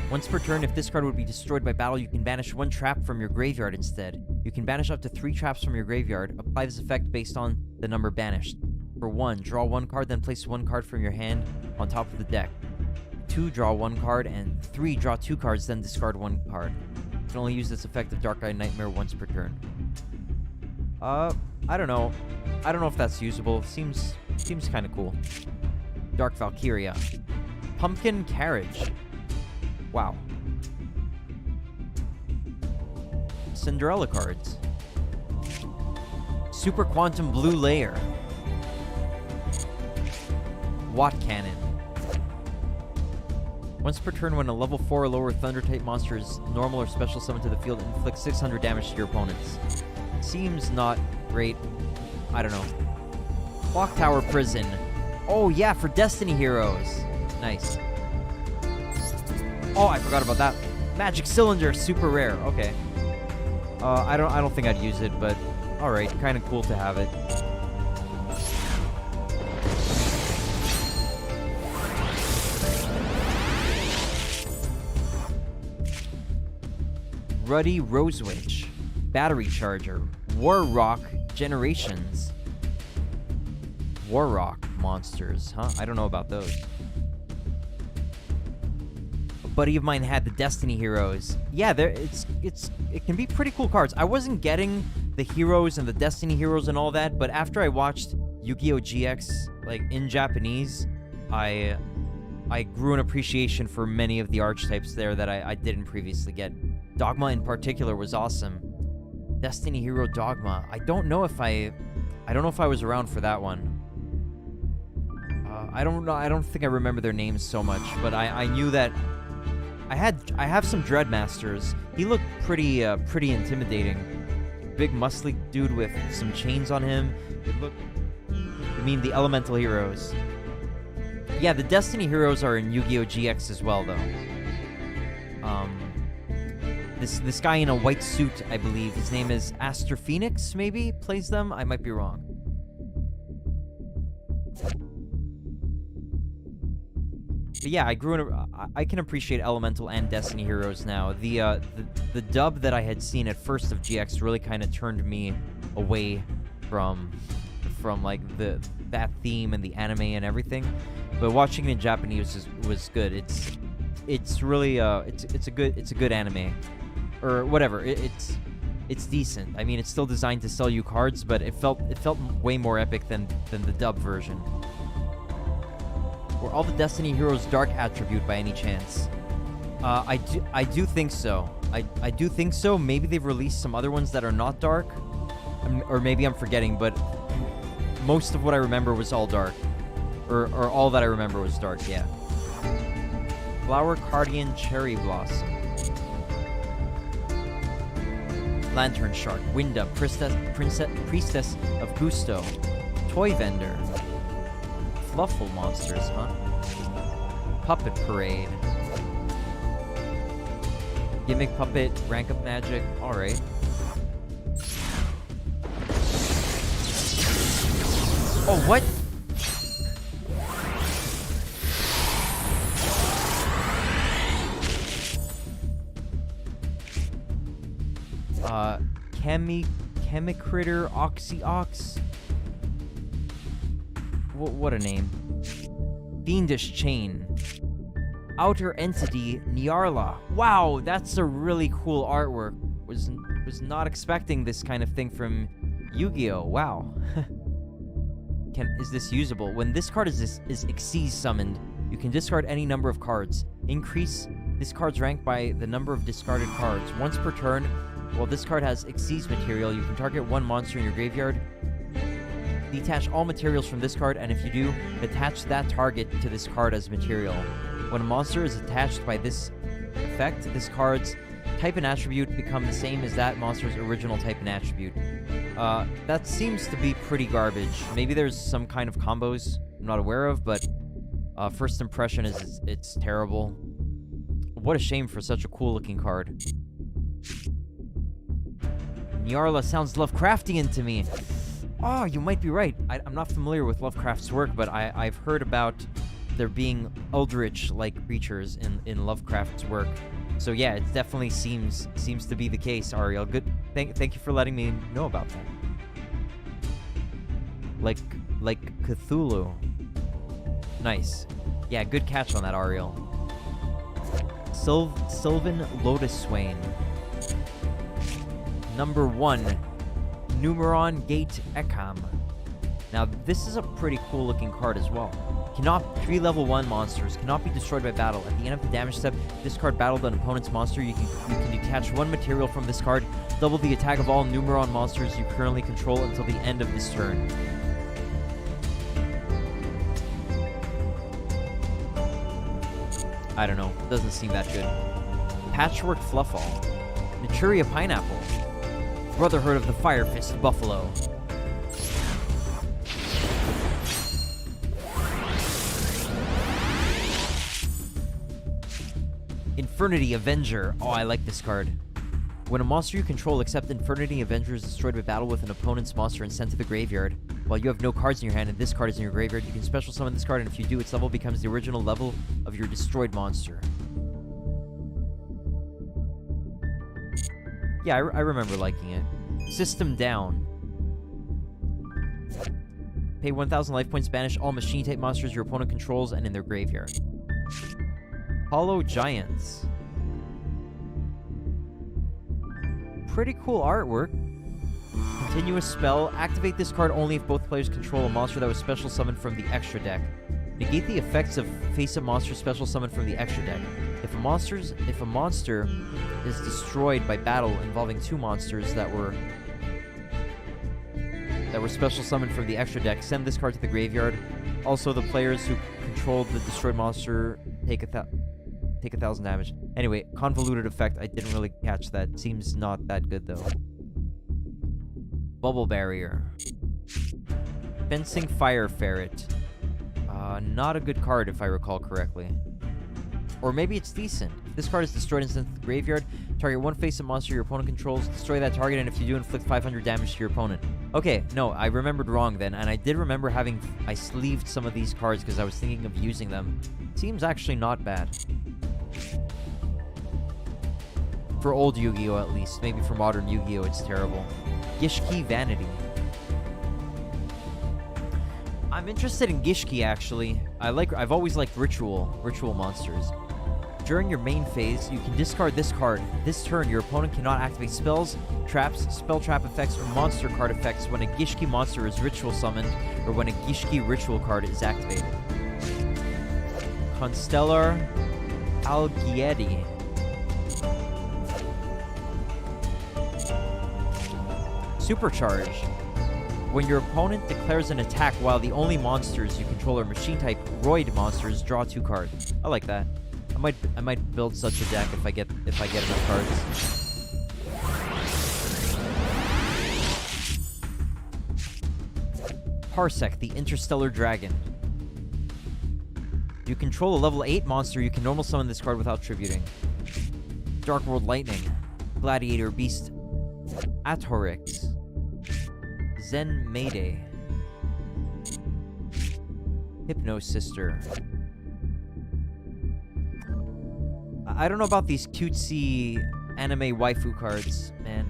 Once per turn, if this card would be destroyed by battle, you can banish 1 trap from your graveyard instead. You can banish up to 3 traps from your graveyard. Apply this effect based on the number banished. For 1, draw 1 card, then place 1 card from your hand on top of the deck. 2, draw 1 card, and 3, draw 2 cards, then discard 1 card. You can only use this effect of Dark Eye Nightmare once per turn. I don't know. I don't know if that's usable. Seems kind of cool. Dark Valkyria. Pumpkin Carriage. Wow. Cinderella cards. Super Quantum Blue Layer. Watt Cannon. Once per turn, when a level 4 or lower Thunder-type monster is normal or special summoned to the field, inflict 600 damage to your opponents. Seems not great. I don't know. Clock Tower Prison. Oh yeah, for Destiny Heroes. Nice. Oh, I forgot about that. Magic Cylinder, super rare. Okay. I don't think I'd use it, but all right, kind of cool to have it. Ruddy Rose Witch, Battery Charger, War Rock Generations. War Rock monsters, huh? I don't know about those. A buddy of mine had the Destiny Heroes. Yeah, it can be pretty cool cards. I wasn't getting the heroes and the Destiny Heroes and all that, but after I watched Yu-Gi-Oh! GX, like, in Japanese, I grew an appreciation for many of the archetypes there that I didn't previously get. Dogma in particular was awesome. Destiny Hero Dogma. I don't know if I was around for that one. I don't know. I don't think I remember their names so much, but I knew that I have some Dreadmasters. He looked pretty intimidating. Big muscly dude with some chains on him. I mean the elemental heroes. Yeah, the Destiny heroes are in Yu-Gi-Oh! GX as well, though. This guy in a white suit, I believe, his name is Aster Phoenix, maybe, plays them? I might be wrong. But yeah, I can appreciate Elemental and Destiny heroes now. The dub that I had seen at first of GX really kind of turned me away from like that theme and the anime and everything. But watching it in Japanese was good. It's really it's a good anime, or whatever. It's decent. I mean, it's still designed to sell you cards, but it felt way more epic than the dub version. Were all the Destiny heroes dark attribute by any chance? I do think so. I do think so. Maybe they've released some other ones that are not dark, or maybe I'm forgetting. But most of what I remember was all dark, or all that I remember was dark. Yeah. Flower Cardian Cherry Blossom. Lantern Shark, Winda, Priestess of Gusto, Toy Vendor, Fluffle Monsters, huh? Puppet Parade, Gimmick Puppet, Rank Up Magic, alright. Oh, what? Chemicritter Oxyox. What a name. Fiendish Chain. Outer Entity Nyarla. Wow, that's a really cool artwork. Was not expecting this kind of thing from Yu-Gi-Oh! Wow. Is this usable? When this card is Xyz summoned, you can discard any number of cards. Increase this card's rank by the number of discarded cards. Once per turn, while this card has Xyz material, you can target one monster in your graveyard. Detach all materials from this card, and if you do, attach that target to this card as material. When a monster is attached by this effect, this card's type and attribute become the same as that monster's original type and attribute. That seems to be pretty garbage. Maybe there's some kind of combos I'm not aware of, but first impression is it's terrible. What a shame for such a cool-looking card. Nyarla sounds Lovecraftian to me. Oh, you might be right. I'm not familiar with Lovecraft's work, but I've heard about there being eldritch-like creatures in Lovecraft's work. So yeah, it definitely seems to be the case, Ariel. Good. Thank you for letting me know about that. Like Cthulhu. Nice. Yeah, good catch on that, Ariel. Sylvan Lotus Swain. Number 1, Numeron Gate Ekam. Now, this is a pretty cool looking card as well. 3 level 1 monsters cannot be destroyed by battle. At the end of the damage step, this card battled an opponent's monster. You can detach 1 material from this card, double the attack of all Numeron monsters you currently control until the end of this turn. I don't know. Doesn't seem that good. Patchwork Fluffall. Naturia Pineapple. Brotherhood of the Fire Fist Buffalo. Infernity Avenger. Oh, I like this card. When a monster you control except Infernity Avenger is destroyed by battle with an opponent's monster and sent to the graveyard, while you have no cards in your hand and this card is in your graveyard, you can special summon this card, and if you do, its level becomes the original level of your destroyed monster. Yeah, I remember liking it. System Down. Pay 1,000 life points, banish all machine-type monsters your opponent controls and in their graveyard. Hollow Giants. Pretty cool artwork. Continuous spell. Activate this card only if both players control a monster that was special summoned from the extra deck. Negate the effects of face-up monster special summon from the extra deck. If a monster is destroyed by battle involving 2 monsters that were special summoned from the extra deck, send this card to the graveyard. Also, the players who controlled the destroyed monster take 1,000 damage. Anyway, convoluted effect. I didn't really catch that. Seems not that good though. Bubble barrier. Fencing fire ferret. Not a good card if I recall correctly. Or maybe it's decent. If this card is destroyed and sent to the graveyard, target 1 face-up monster your opponent controls, destroy that target, and if you do, inflict 500 damage to your opponent. Okay, no, I remembered wrong then, and I did remember I sleeved some of these cards because I was thinking of using them. Seems actually not bad. For old Yu-Gi-Oh! At least. Maybe for modern Yu-Gi-Oh! It's terrible. Gishki Vanity. I'm interested in Gishki, actually. I've always liked ritual monsters. During your main phase, you can discard this card. This turn, your opponent cannot activate spells, traps, spell trap effects, or monster card effects when a Gishki monster is ritual summoned, or when a Gishki ritual card is activated. Constellar Algiedi. Supercharge. When your opponent declares an attack while the only monsters you control are machine-type Roid monsters, draw 2 cards. I like that. I might build such a deck if I get enough cards. Parsec, the Interstellar Dragon. You control a level 8 monster, you can normal summon this card without tributing. Dark World Lightning. Gladiator Beast. Atorix. Zen Mayday. Hypno Sister. I don't know about these cutesy anime waifu cards, man.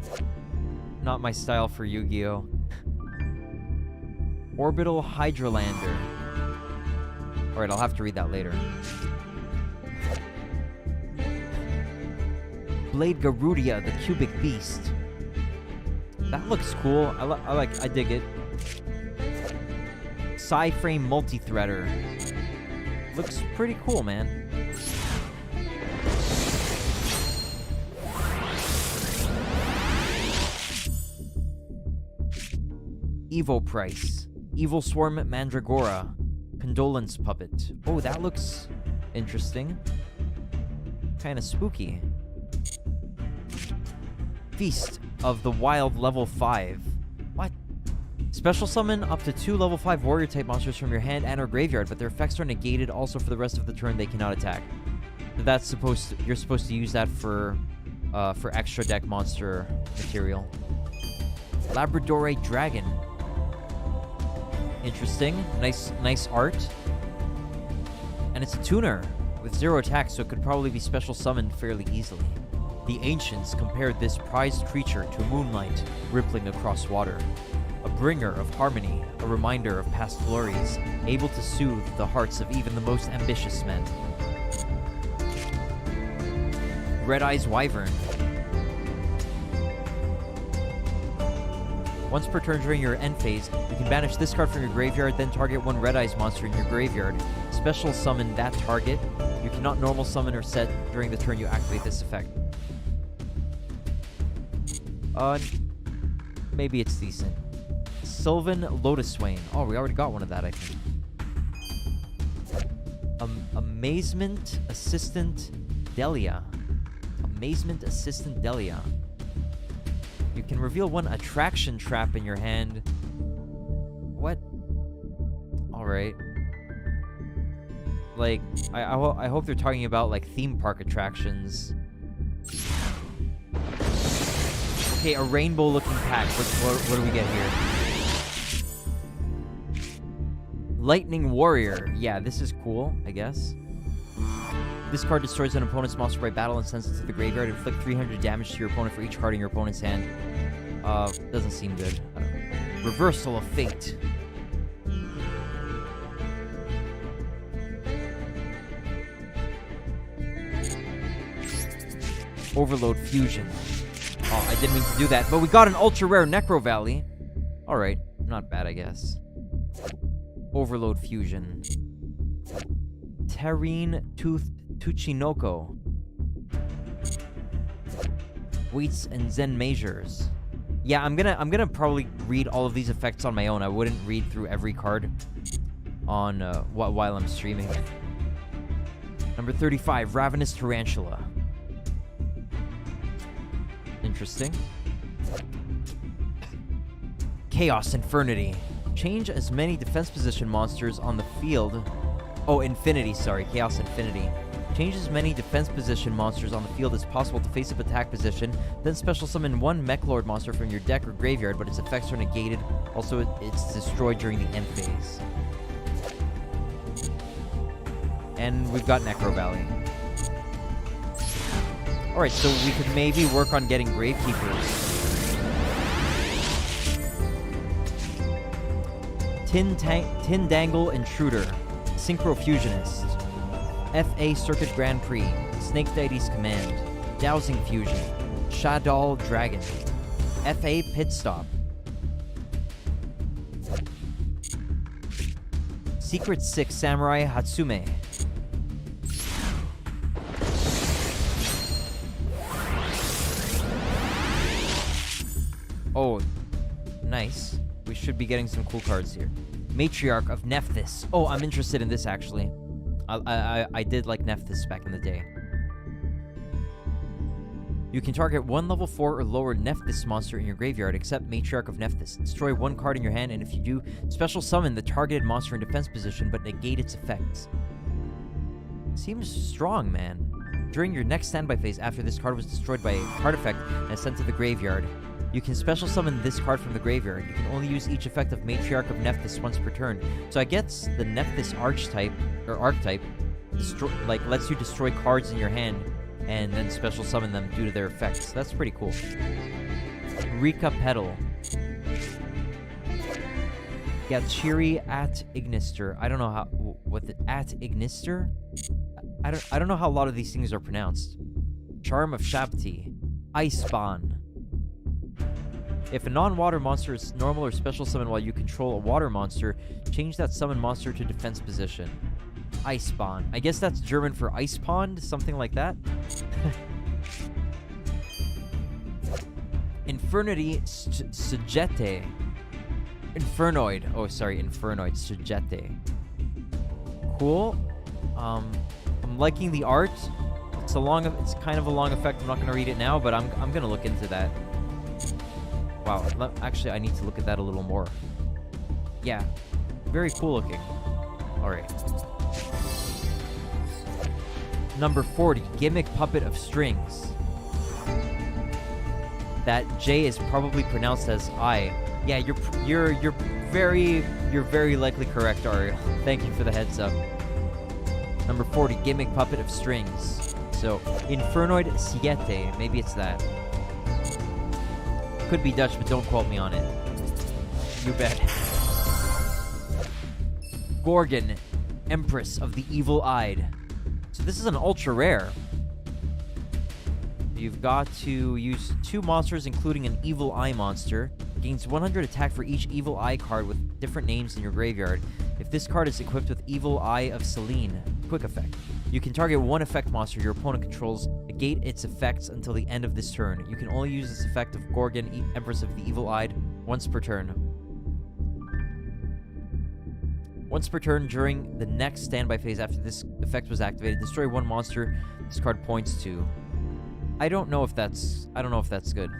Not my style for Yu-Gi-Oh! Orbital Hydralander. Alright, I'll have to read that later. Blade Garudia, the Cubic Beast. That looks cool. I dig it. Psy-Frame Multi-Threader. Looks pretty cool, man. Evo Price. Evil Swarm Mandragora. Condolence Puppet. Oh, that looks interesting. Kind of spooky. Feast of the Wild level 5. What? Special summon up to 2 level 5 warrior type monsters from your hand and or graveyard, but their effects are negated also for the rest of the turn they cannot attack. So you're supposed to use that for extra deck monster material. Labradorite Dragon. Interesting. Nice art. And it's a tuner with 0 attack, so it could probably be special summoned fairly easily. The ancients compared this prized creature to moonlight rippling across water. A bringer of harmony, a reminder of past glories, able to soothe the hearts of even the most ambitious men. Red Eyes Wyvern. Once per turn during your end phase, you can banish this card from your graveyard, then target 1 Red Eyes monster in your graveyard. Special summon that target. You cannot normal summon or set during the turn you activate this effect. Maybe it's decent. Sylvan Lotus Swain. Oh, we already got one of that, I think. Amazement Assistant Delia. Amazement Assistant Delia. You can reveal 1 attraction trap in your hand. What? Alright. Like, I hope they're talking about, like, theme park attractions. Okay, a rainbow-looking pack. What do we get here? Lightning Warrior. Yeah, this is cool, I guess. This card destroys an opponent's monster by battle and sends it to the graveyard. Inflict 300 damage to your opponent for each card in your opponent's hand. Doesn't seem good. I don't know. Reversal of Fate. Overload Fusion. Oh, I didn't mean to do that, but we got an ultra rare Necro Valley. Alright, not bad, I guess. Overload Fusion. Terrine Tuchinoko. Weights and Zen measures. Yeah, I'm gonna probably read all of these effects on my own. I wouldn't read through every card on while I'm streaming. Number 35, Ravenous Tarantula. Interesting. Chaos Infernity. Change as many defense position monsters on the field. Oh, Infinity, sorry. Chaos Infinity. Change as many defense position monsters on the field as possible to face-up attack position. Then special summon one Mech Lord monster from your deck or graveyard, but its effects are negated. Also, it's destroyed during the end phase. And we've got Necro Valley. Alright, so we could maybe work on getting Gravekeepers. Tindangle Intruder. Synchro Fusionist. FA Circuit Grand Prix. Snake Deity's Command. Dowsing Fusion. Shadal Dragon. FA Pit Stop. Secret 6 Samurai Hatsume. Oh, nice. We should be getting some cool cards here. Matriarch of Nephthys. Oh, I'm interested in this, actually. I did like Nephthys back in the day. You can target one level 4 or lower Nephthys monster in your graveyard, except Matriarch of Nephthys. Destroy one card in your hand, and if you do, special summon the targeted monster in defense position, but negate its effects. Seems strong, man. During your next standby phase, after this card was destroyed by a card effect and is sent to the graveyard, you can special summon this card from the graveyard. You can only use each effect of Matriarch of Nephthys once per turn. So I guess the Nephthys archetype, lets you destroy cards in your hand and then special summon them due to their effects. That's pretty cool. Rika Petal. Gachiri at Ignister. I don't know how what the at Ignister? I don't know how a lot of these things are pronounced. Charm of Shabti. Iceborn. If a non-water monster is normal or special summon while you control a water monster, change that summon monster to defense position. Iceborn. I guess that's German for ice pond, something like that. Infernity Sujete. Infernoid. Oh, sorry, Infernoid Sujete. Cool. I'm liking the art. It's kind of a long effect. I'm not gonna read it now, but I'm gonna look into that. Wow, actually, I need to look at that a little more. Yeah, very cool looking. Alright. Number 40, Gimmick Puppet of Strings. That J is probably pronounced as I. Yeah, you're very likely correct, Ariel. Thank you for the heads up. Number 40, Gimmick Puppet of Strings. So, Infernoid Siete, maybe it's that. Could be Dutch, but don't quote me on it. You bet. Gorgon, Empress of the Evil-Eyed. So this is an ultra rare. You've got to use 2 monsters, including an Evil Eye monster. Gains 100 attack for each Evil Eye card with different names in your graveyard. If this card is equipped with Evil Eye of Selene, quick effect. You can target one effect monster your opponent controls, negate its effects until the end of this turn. You can only use this effect of Gorgon, Empress of the Evil-Eyed, once per turn. Once per turn during the next standby phase after this effect was activated, destroy one monster this card points to. I don't know if that's good.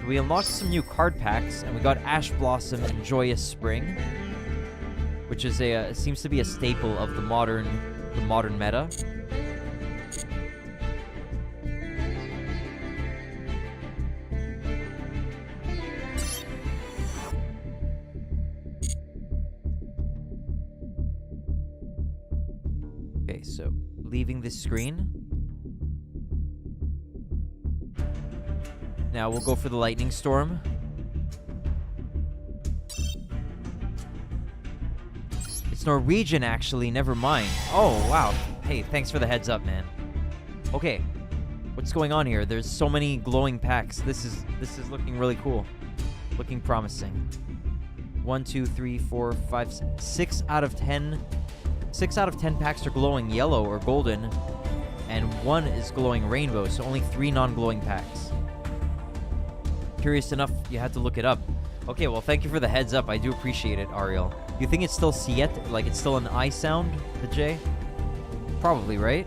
We unlocked some new card packs, and we got Ash Blossom and Joyous Spring, which is seems to be a staple of the modern meta. Okay, so leaving this screen. Now we'll go for the Lightning Storm. It's Norwegian, actually. Never mind. Oh, wow. Hey, thanks for the heads up, man. Okay. What's going on here? There's so many glowing packs. This is looking really cool. Looking promising. 1, 2, 3, 4, 5, 6 out of 10. 6 out of 10 packs are glowing yellow or golden, and 1 is glowing rainbow, so only 3 non-glowing packs. Curious enough, you had to look it up. Okay, well, thank you for the heads up. I do appreciate it, Ariel. You think it's still Siet? Like, it's still an I sound, the J? Probably, right?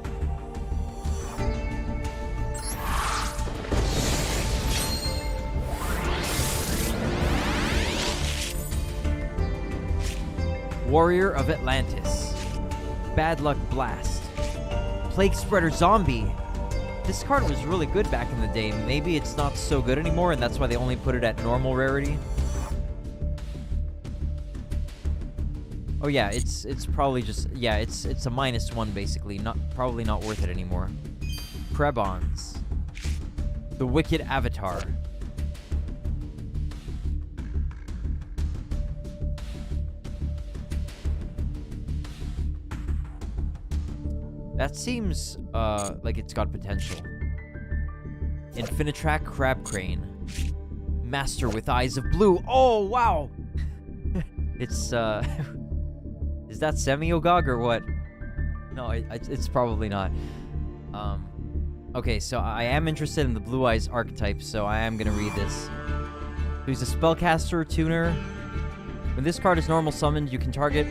Warrior of Atlantis. Bad Luck Blast. Plague Spreader Zombie. This card was really good back in the day. Maybe it's not so good anymore, and that's why they only put it at normal rarity. Oh yeah, it's probably just, yeah, it's a -1 basically. Probably not worth it anymore. Prebons. The Wicked Avatar. That seems like it's got potential. Infinitrack Crab Crane. Master with Eyes of Blue. Oh, wow! It's, is that Semi-Ogog or what? No, it's probably not. Okay, so I am interested in the Blue Eyes archetype, so I am gonna read this. He's a spellcaster, tuner. When this card is normal summoned, you can target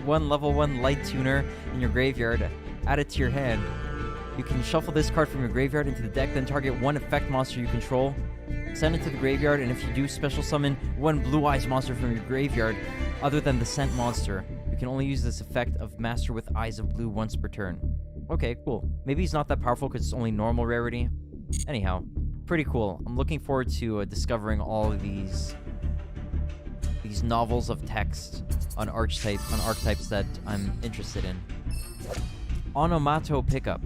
one level 1 light tuner in your graveyard. Add it to your hand. You can shuffle this card from your graveyard into the deck, then target one effect monster you control. Send it to the graveyard, and if you do, special summon one Blue Eyes monster from your graveyard other than the sent monster. You can only use this effect of Master with Eyes of Blue once per turn. Okay, cool. Maybe he's not that powerful because it's only normal rarity. Anyhow, pretty cool. I'm looking forward to discovering all of these novels of text on archetypes that I'm interested in. Onomato Pickup.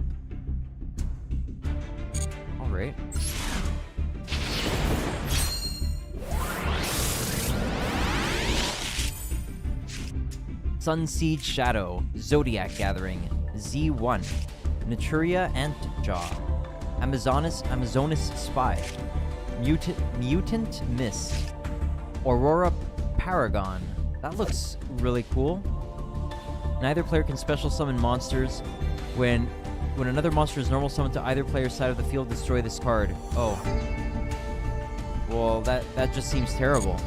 Alright. Sunseed Shadow, Zodiac Gathering, Z1, Naturia Antjaw, Amazonis Spy, Mutant Mist, Aurora Paragon. That looks really cool. Neither player can special summon monsters. When another monster is normal summoned to either player's side of the field, destroy this card. Oh. Well, that just seems terrible.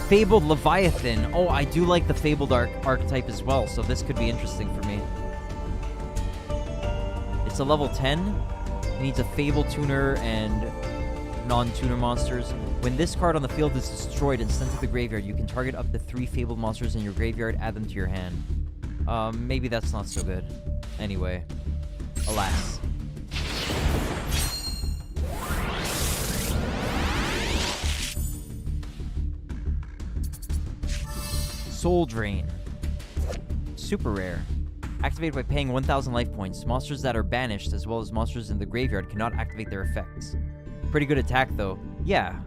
Fabled Leviathan. Oh, I do like the Fabled archetype as well, so this could be interesting for me. It's a level 10. It needs a Fabled tuner and non-tuner monsters. When this card on the field is destroyed and sent to the graveyard, you can target up to 3 Fabled monsters in your graveyard, add them to your hand. Maybe that's not so good. Anyway. Alas. Soul Drain. Super rare. Activated by paying 1,000 life points. Monsters that are banished, as well as monsters in the graveyard, cannot activate their effects. Pretty good attack, though. Yeah,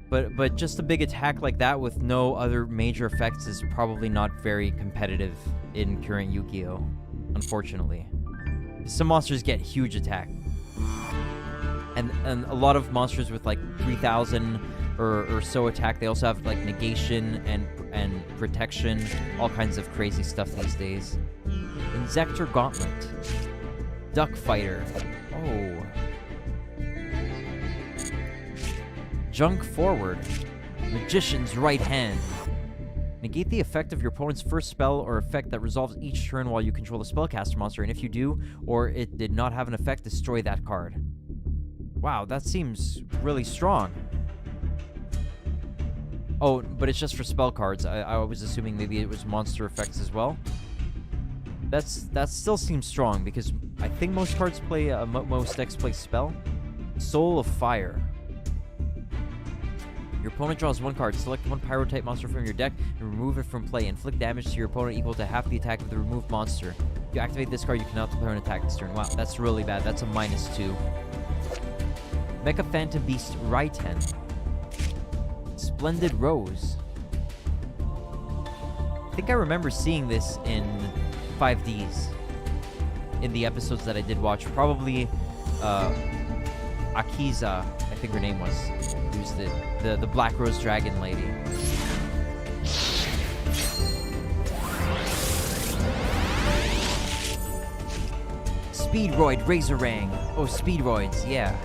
But just a big attack like that with no other major effects is probably not very competitive in current Yu-Gi-Oh! Unfortunately. Some monsters get huge attack. And a lot of monsters with like 3,000 or so attack, they also have like negation and protection, all kinds of crazy stuff these days. Insector Gauntlet. Duck Fighter. Oh. Junk Forward. Magician's Right Hand. Negate the effect of your opponent's first spell or effect that resolves each turn while you control the spellcaster monster, and if you do, or it did not have an effect, destroy that card. Wow, that seems really strong. Oh, but it's just for spell cards. I was assuming maybe it was monster effects as well. That still seems strong, because I think most cards play, most decks play spell. Soul of Fire. Your opponent draws one card. Select one Pyro-type monster from your deck and remove it from play. Inflict damage to your opponent equal to half the attack of the removed monster. If you activate this card, you cannot declare an attack this turn. Wow, that's really bad. That's a -2. Mecha Phantom Beast Raiten. Splendid Rose. I think I remember seeing this in 5Ds. in the episodes that I did watch. Probably Akiza, I think her name was. Who's the Black Rose Dragon lady. Speedroid Razorang. Oh, Speedroids, yeah.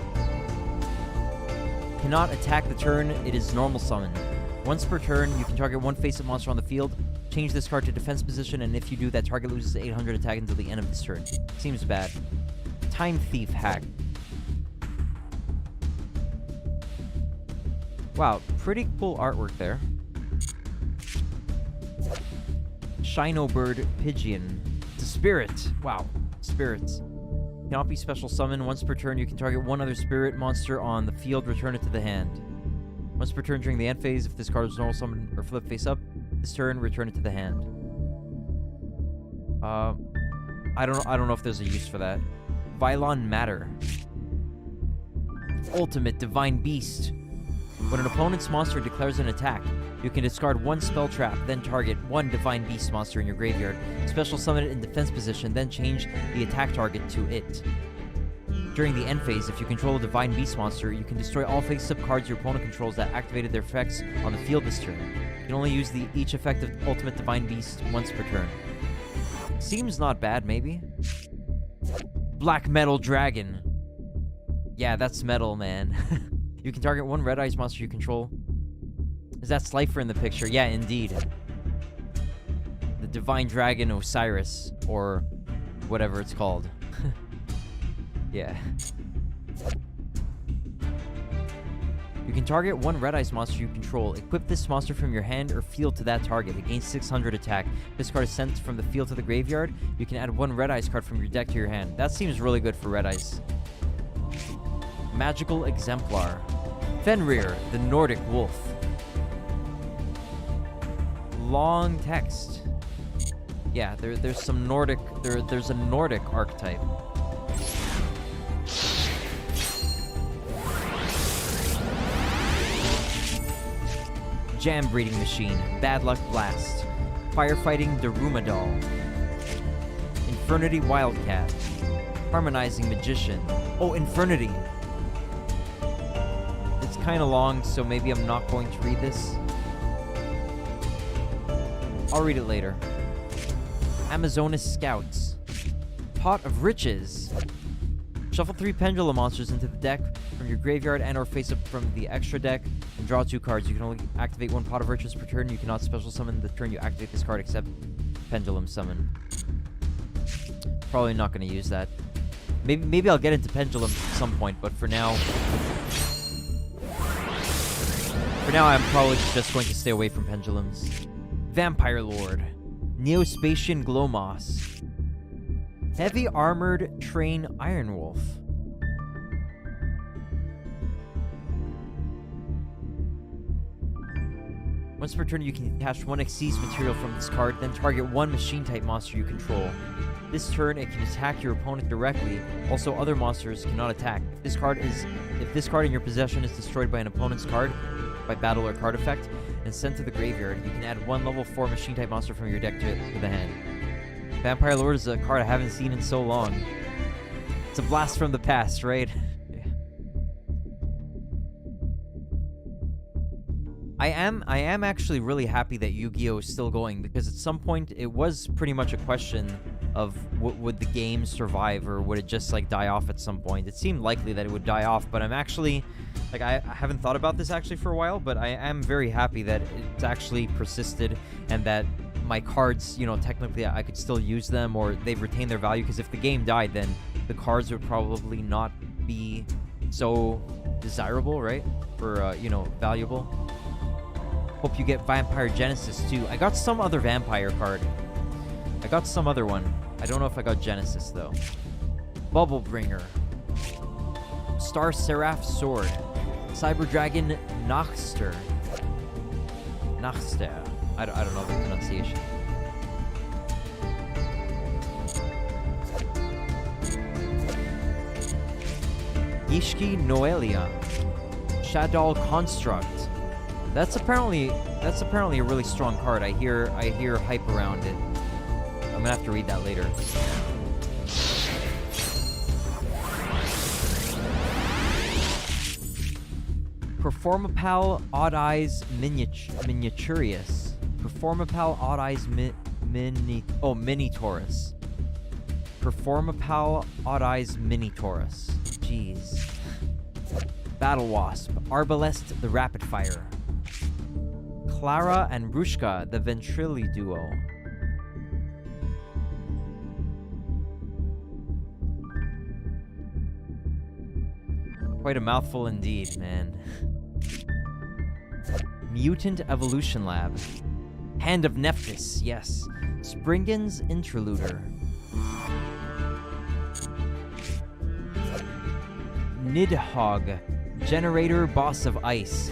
Cannot attack the turn, it is normal summon. Once per turn, you can target one face-up monster on the field, change this card to defense position, and if you do, that target loses 800 attack until the end of this turn. Seems bad. Time Thief hack. Wow, pretty cool artwork there. Shino Bird Pigeon. It's a spirit. Wow, spirits. Cannot be special summoned. Once per turn, you can target one other spirit monster on the field, return it to the hand. Once per turn during the end phase, if this card is normal summon or flip face up, this turn, return it to the hand. I don't know if there's a use for that. Vylon Matter. Ultimate Divine Beast. When an opponent's monster declares an attack, you can discard one spell trap, then target one Divine Beast monster in your graveyard, special summon it in defense position, then change the attack target to it. During the end phase, if you control a Divine Beast monster, you can destroy all face-up cards your opponent controls that activated their effects on the field this turn. You can only use each effect of Ultimate Divine Beast once per turn. Seems not bad, maybe? Black Metal Dragon. Yeah, that's metal, man. You can target one Red Eyes monster you control. Is that Slifer in the picture? Yeah, indeed. The Divine Dragon Osiris, or whatever it's called. Yeah. You can target one Red Eyes monster you control. Equip this monster from your hand or field to that target. It gains 600 attack. If this card is sent from the field to the graveyard, you can add one Red Eyes card from your deck to your hand. That seems really good for Red Eyes. Magical Exemplar. Fenrir, the Nordic Wolf. Long text. Yeah, there's some Nordic... There's a Nordic archetype. Jam Breeding Machine. Bad Luck Blast. Firefighting Darumadal. Infernity Wildcat. Harmonizing Magician. Oh, Infernity! It's kind of long, so maybe I'm not going to read this. I'll read it later. Amazonas Scouts. Pot of Riches. Shuffle 3 Pendulum monsters into the deck from your graveyard and or face up from the extra deck and draw 2 cards. You can only activate 1 Pot of Riches per turn. You cannot special summon the turn you activate this card except Pendulum Summon. Probably not going to use that. Maybe I'll get into Pendulum at some point, but for now... I'm probably just going to stay away from Pendulums. Vampire Lord. Neospatian Glowmoss. Heavy Armored Train Iron Wolf. Once per turn, you can detach 1 Xyz material from this card, then target 1 Machine-type monster you control. This turn, it can attack your opponent directly. Also, other monsters cannot attack. If this card in your possession is destroyed by an opponent's card, by battle or card effect, and sent to the graveyard, you can add 1 level 4 Machine-type monster from your deck to the hand. Vampire Lord is a card I haven't seen in so long. It's a blast from the past, right? I am actually really happy that Yu-Gi-Oh! Is still going, because at some point it was pretty much a question of would the game survive, or would it just like die off at some point. It seemed likely that it would die off, but I'm actually like I haven't thought about this actually for a while, but I am very happy that it's actually persisted and that my cards, you know, technically I could still use them, or they've retained their value, because if the game died, then the cards would probably not be so desirable, right? For, you know, valuable. Hope you get Vampire Genesis too. I got some other vampire card. I got some other one. I don't know if I got Genesis though. Bubble Bringer. Star Seraph Sword. Cyber Dragon Nachster. I don't know the pronunciation. Yishki Noelia. Shadow Construct. That's apparently a really strong card. I hear hype around it. I'm gonna have to read that later. Performapal Odd Eyes Miniaturius. Performapal Odd Eyes Mini-Taurus. Performapal Odd Eyes Mini-Taurus. Jeez. Battle Wasp. Arbalest the Rapid Fire. Clara and Rushka the Ventrili Duo. Quite a mouthful indeed, man. Mutant Evolution Lab. Hand of Nephthys, yes. Springen's Interluder. Nidhogg. Generator Boss of Ice.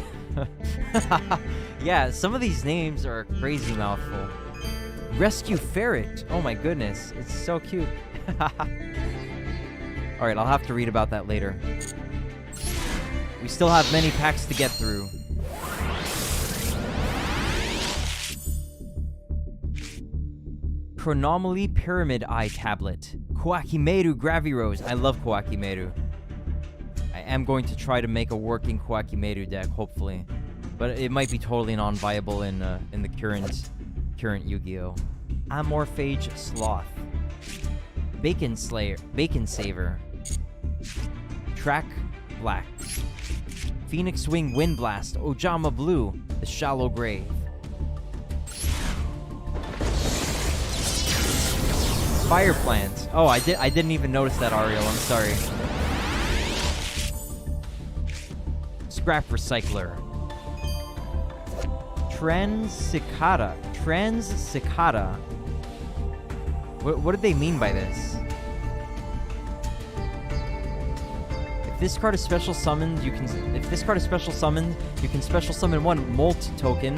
Yeah, some of these names are a crazy mouthful. Rescue Ferret. Oh my goodness, it's so cute. Alright, I'll have to read about that later. We still have many packs to get through. Chronomaly Pyramid Eye Tablet. Koakimeru Gravirose. I love Koakimeru. I am going to try to make a working Koakimeru deck, hopefully. But it might be totally non-viable in the current Yu-Gi-Oh! Amorphage Sloth. Bacon Saver. Track Black. Phoenix Wing Windblast, Ojama Blue, The Shallow Grave. Fire Plant. Oh, I didn't even notice that, Ariel. I'm sorry. Scrap Recycler. Transcicada. What did they mean by this? If this card is special summoned, you can special summon one Molt token.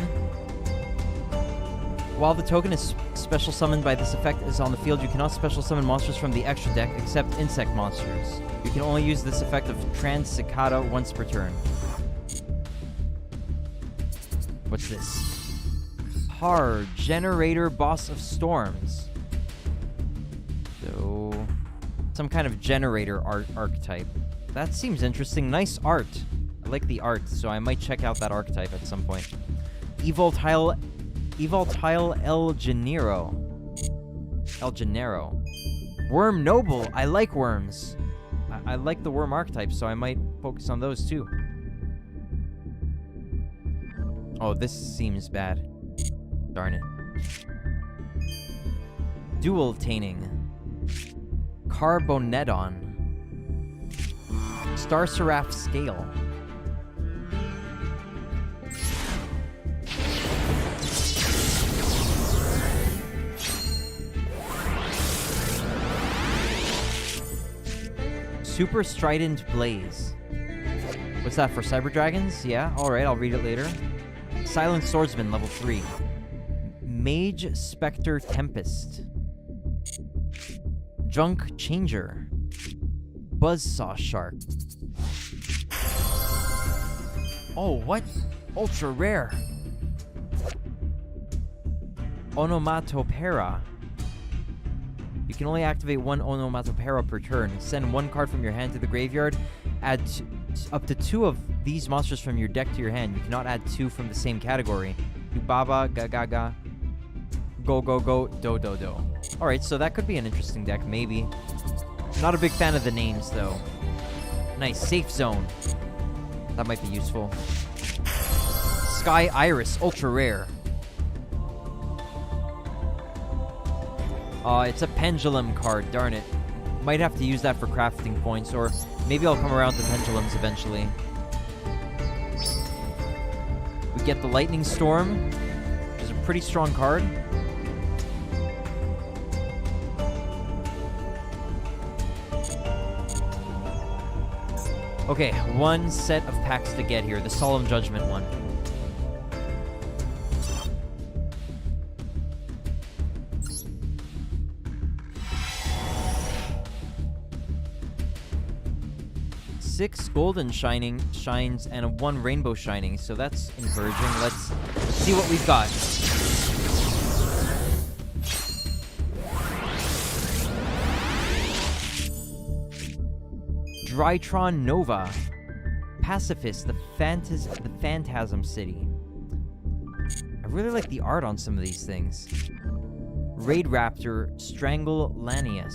While the token is special summoned by this effect is on the field, you cannot special summon monsters from the extra deck except insect monsters. You can only use this effect of Transcicada once per turn. What's this? Har, Generator Boss of Storms. So, some kind of generator archetype. That seems interesting. Nice art. I like the art, so I might check out that archetype at some point. Evoltile El Gennaro. Worm Noble. I like worms. I like the worm archetype, so I might focus on those too. Oh, this seems bad. Darn it. Dual Taining. Carbonedon. Star Seraph Scale. Super Strident Blaze. What's that, for Cyber Dragons? Yeah, alright, I'll read it later. Silent Swordsman, level 3. Mage Spectre Tempest. Junk Changer. Buzzsaw Shark. Oh, what? Ultra rare. Onomatopera. You can only activate one Onomatopera per turn. Send one card from your hand to the graveyard. Add up to 2 of these monsters from your deck to your hand. You cannot add 2 from the same category. Baba, Gaga, Go, Do. Alright, so that could be an interesting deck, maybe. Not a big fan of the names, though. Nice. Safe Zone. That might be useful. Sky Iris, ultra rare. It's a pendulum card, darn it. Might have to use that for crafting points, or maybe I'll come around to pendulums eventually. We get the Lightning Storm, which is a pretty strong card. Okay, one set of packs to get here. The Solemn Judgment one. Six golden shines and 1 rainbow shining, so that's encouraging. Let's see what we've got. Drytron Nova. Pacifist, the Phantasm City. I really like the art on some of these things. Raid Raptor, Strangle Lanius.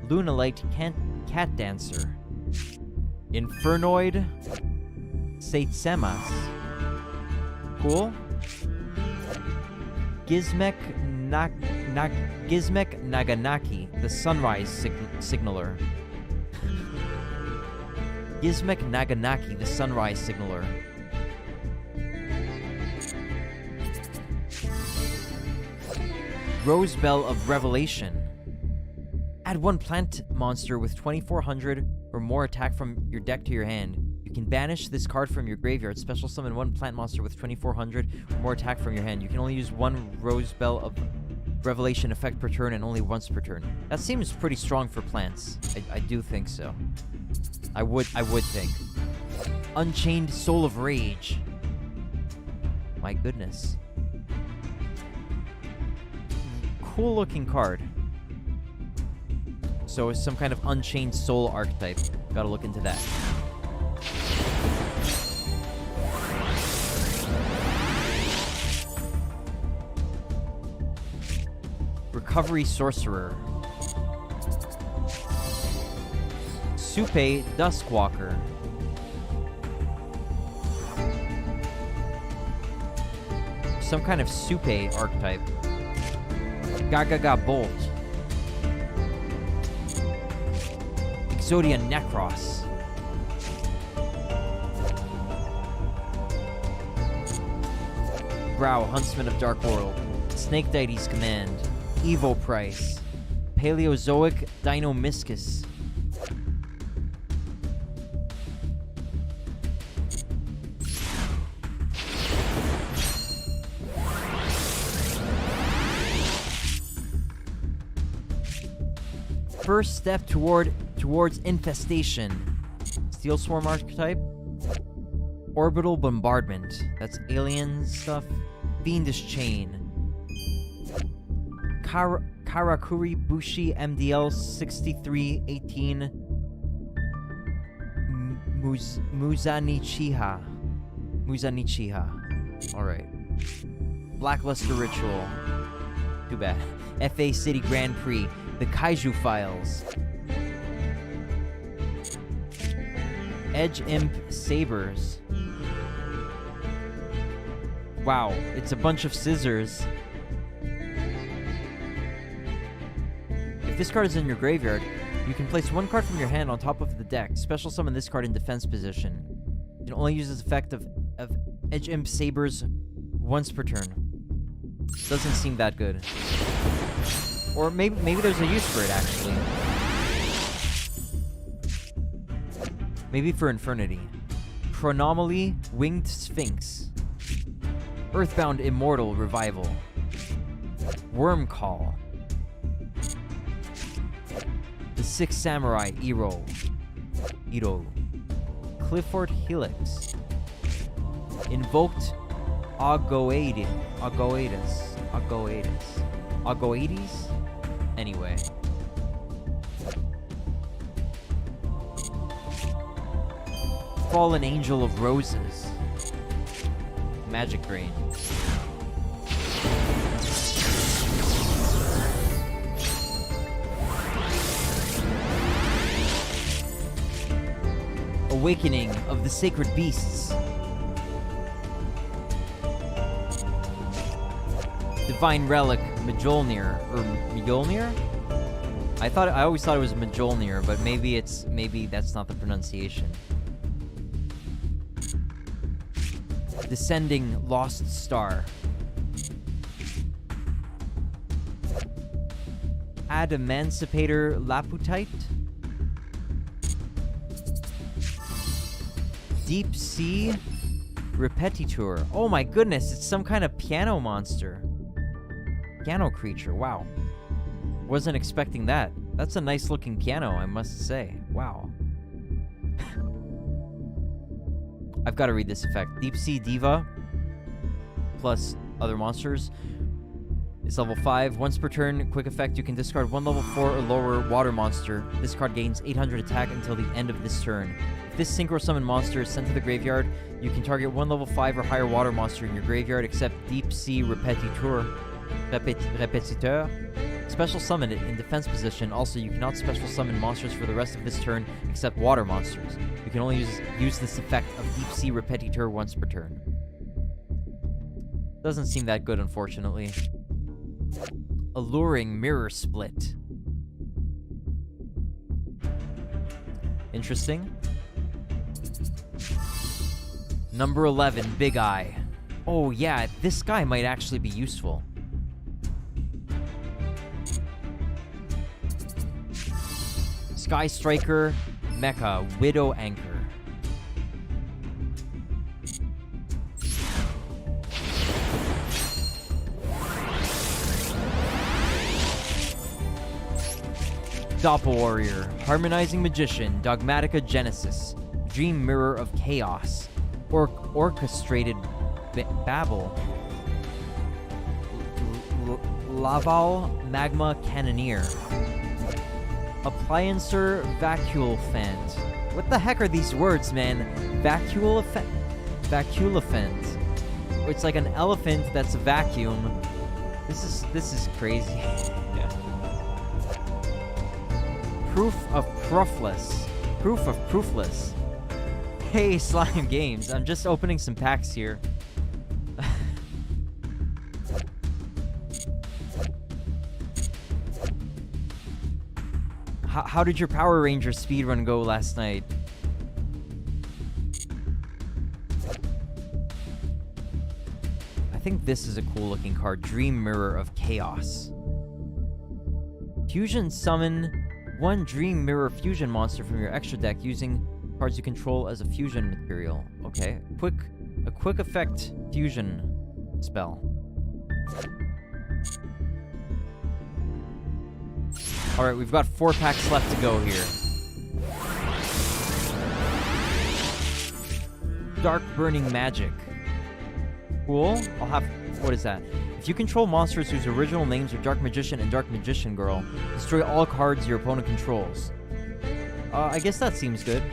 Lunalite, Cat Dancer. Infernoid, Saitsemas. Cool. Gizmek Naganaki, the Sunrise Signaler. Gizmek Naganaki, the Sunrise Signaler. Rosebell of Revelation. Add one plant monster with 2400 or more attack from your deck to your hand. You can banish this card from your graveyard. Special summon one plant monster with 2400 or more attack from your hand. You can only use one Rosebell of Revelation effect per turn and only once per turn. That seems pretty strong for plants. I do think so. I would think. Unchained Soul of Rage. My goodness. Cool looking card. So it's some kind of Unchained Soul archetype. Gotta look into that. Recovery Sorcerer. Supe Duskwalker. Some kind of Supe archetype. Gagaga Bolt. Exodia Necros. Brow, Huntsman of Dark World. Snake Deity's Command. Evo Price. Paleozoic Dinomischus. First step towards infestation. Steel Swarm archetype. Orbital Bombardment. That's alien stuff. Fiendish Chain. Karakuri Bushi MDL 6318. Muzanichiha. Alright. Blackluster Ritual. Too bad. FA City Grand Prix. The Kaiju Files. Edge Imp Sabers. Wow, it's a bunch of scissors. If this card is in your graveyard, you can place one card from your hand on top of the deck. Special summon this card in defense position. You can only use this effect of Edge Imp Sabers once per turn. Doesn't seem that good. Or maybe there's a use for it, actually. Maybe for Infernity. Chronomaly Winged Sphinx. Earthbound Immortal Revival. Worm Call. The Sixth Samurai Iro. Clifford Helix. Invoked Agoades. Anyway. Fallen Angel of Roses. Magic Brain. Awakening of the Sacred Beasts. Divine Relic Mjolnir, or Mjolnir? I always thought it was Mjolnir, but maybe that's not the pronunciation. Descending Lost Star. Adamancipator Laputite. Deep Sea Repetitor. Oh my goodness, it's some kind of piano monster. Piano creature, wow. Wasn't expecting that. That's a nice looking piano, I must say. Wow. I've got to read this effect. Deep Sea Diva plus other monsters. It's level 5. Once per turn, quick effect, you can discard one level 4 or lower water monster. This card gains 800 attack until the end of this turn. If this synchro summon monster is sent to the graveyard, you can target one level 5 or higher water monster in your graveyard except Deep Sea Repetiteur. Special summon it in defense position. Also, you cannot special summon monsters for the rest of this turn except water monsters. You can only use this effect of Deep Sea Repetiteur once per turn. Doesn't seem that good, unfortunately. Alluring Mirror Split. Interesting. Number 11, Big Eye. Oh yeah, this guy might actually be useful. Sky Striker, Mecha, Widow Anchor. Doppel Warrior, Harmonizing Magician, Dogmatica Genesis, Dream Mirror of Chaos, Orchestrated Babel, Laval Magma Cannoneer, Appliancer Vacuolphant. What the heck are these words, man? Vacuolphant? It's like an elephant that's a vacuum. This is crazy. Yeah. Proof of Proofless. Hey, Slime Games. I'm just opening some packs here. How did your Power Rangers speedrun go last night? I think this is a cool looking card. Dream Mirror of Chaos. Fusion summon one Dream Mirror fusion monster from your extra deck using cards you control as a fusion material. Okay. A quick effect fusion spell. Alright, we've got 4 packs left to go here. Dark Burning Magic. Cool. I'll have... What is that? If you control monsters whose original names are Dark Magician and Dark Magician Girl, destroy all cards your opponent controls. I guess that seems good.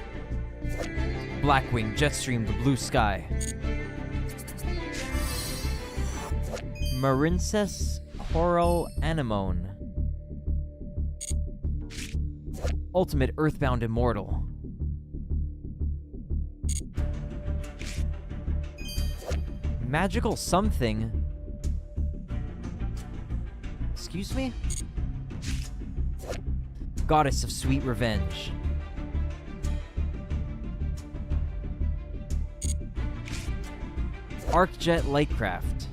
Blackwing, Jetstream, the Blue Sky. Marinces Coral Anemone. Ultimate Earthbound Immortal. Magical something. Excuse me? Goddess of Sweet Revenge. Arcjet Lightcraft.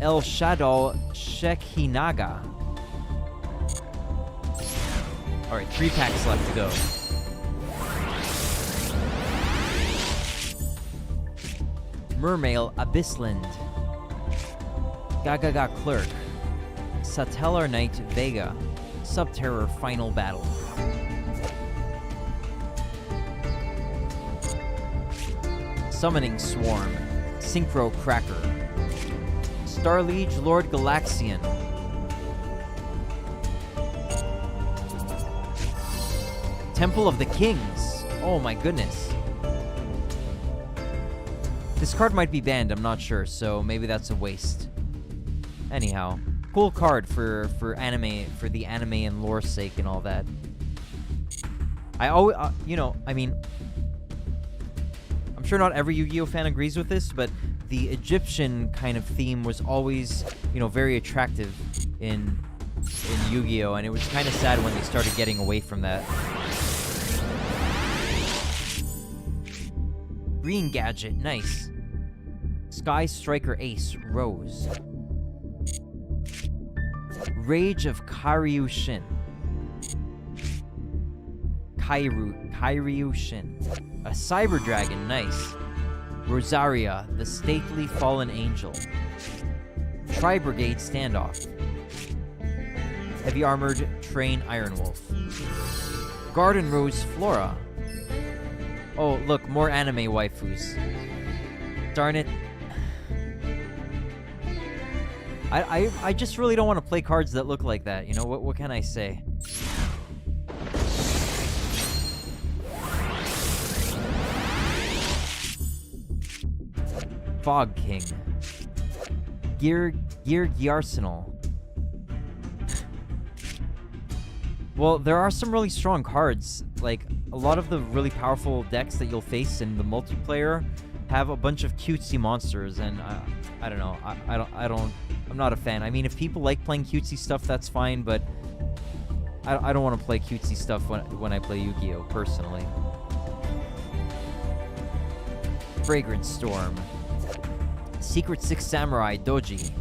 El Shadow Shekhinaga. Alright, 3 packs left to go. Mermail Abyssland. Gagaga Clerk. Satellar Knight Vega. Subterror Final Battle. Summoning Swarm. Synchro Cracker. Starliege Lord Galaxian. Temple of the Kings. Oh my goodness. This card might be banned, I'm not sure, so maybe that's a waste. Anyhow, cool card for anime, for the anime and lore sake and all that. I always, I mean, I'm sure not every Yu-Gi-Oh fan agrees with this, but the Egyptian kind of theme was always, very attractive in Yu-Gi-Oh, and it was kind of sad when they started getting away from that. Green Gadget, nice. Sky Striker Ace, Rose. Rage of Karyushin. Karyushin. A Cyber Dragon, nice. Rosaria, the Stately Fallen Angel. Tri-Brigade Standoff. Heavy Armored Train Ironwolf. Garden Rose Flora. Oh, look, more anime waifus. Darn it. I just really don't want to play cards that look like that. You know, what can I say? Fog King. Gear Arsenal. Well, there are some really strong cards. Like, a lot of the really powerful decks that you'll face in the multiplayer have a bunch of cutesy monsters, and I don't know. I'm not a fan. I mean, if people like playing cutesy stuff, that's fine, but I don't want to play cutesy stuff when I play Yu-Gi-Oh! Personally. Fragrance Storm. Secret Six Samurai Doji.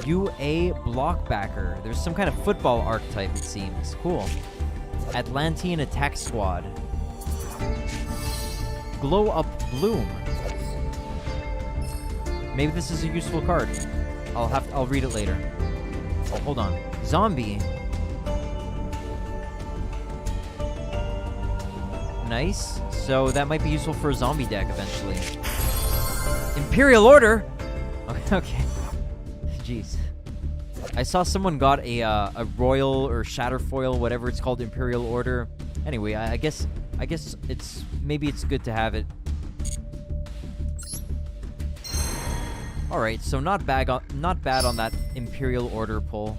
UA Blockbacker. There's some kind of football archetype, it seems. Cool. Atlantean Attack Squad. Glow Up Bloom. Maybe this is a useful card. I'll read it later. Oh, hold on. Zombie. Nice. So that might be useful for a zombie deck eventually. Imperial Order? Okay. Jeez. I saw someone got a royal or shatterfoil, whatever it's called, Imperial Order. Anyway, I guess maybe it's good to have it. All right, so not bad on that Imperial Order pull.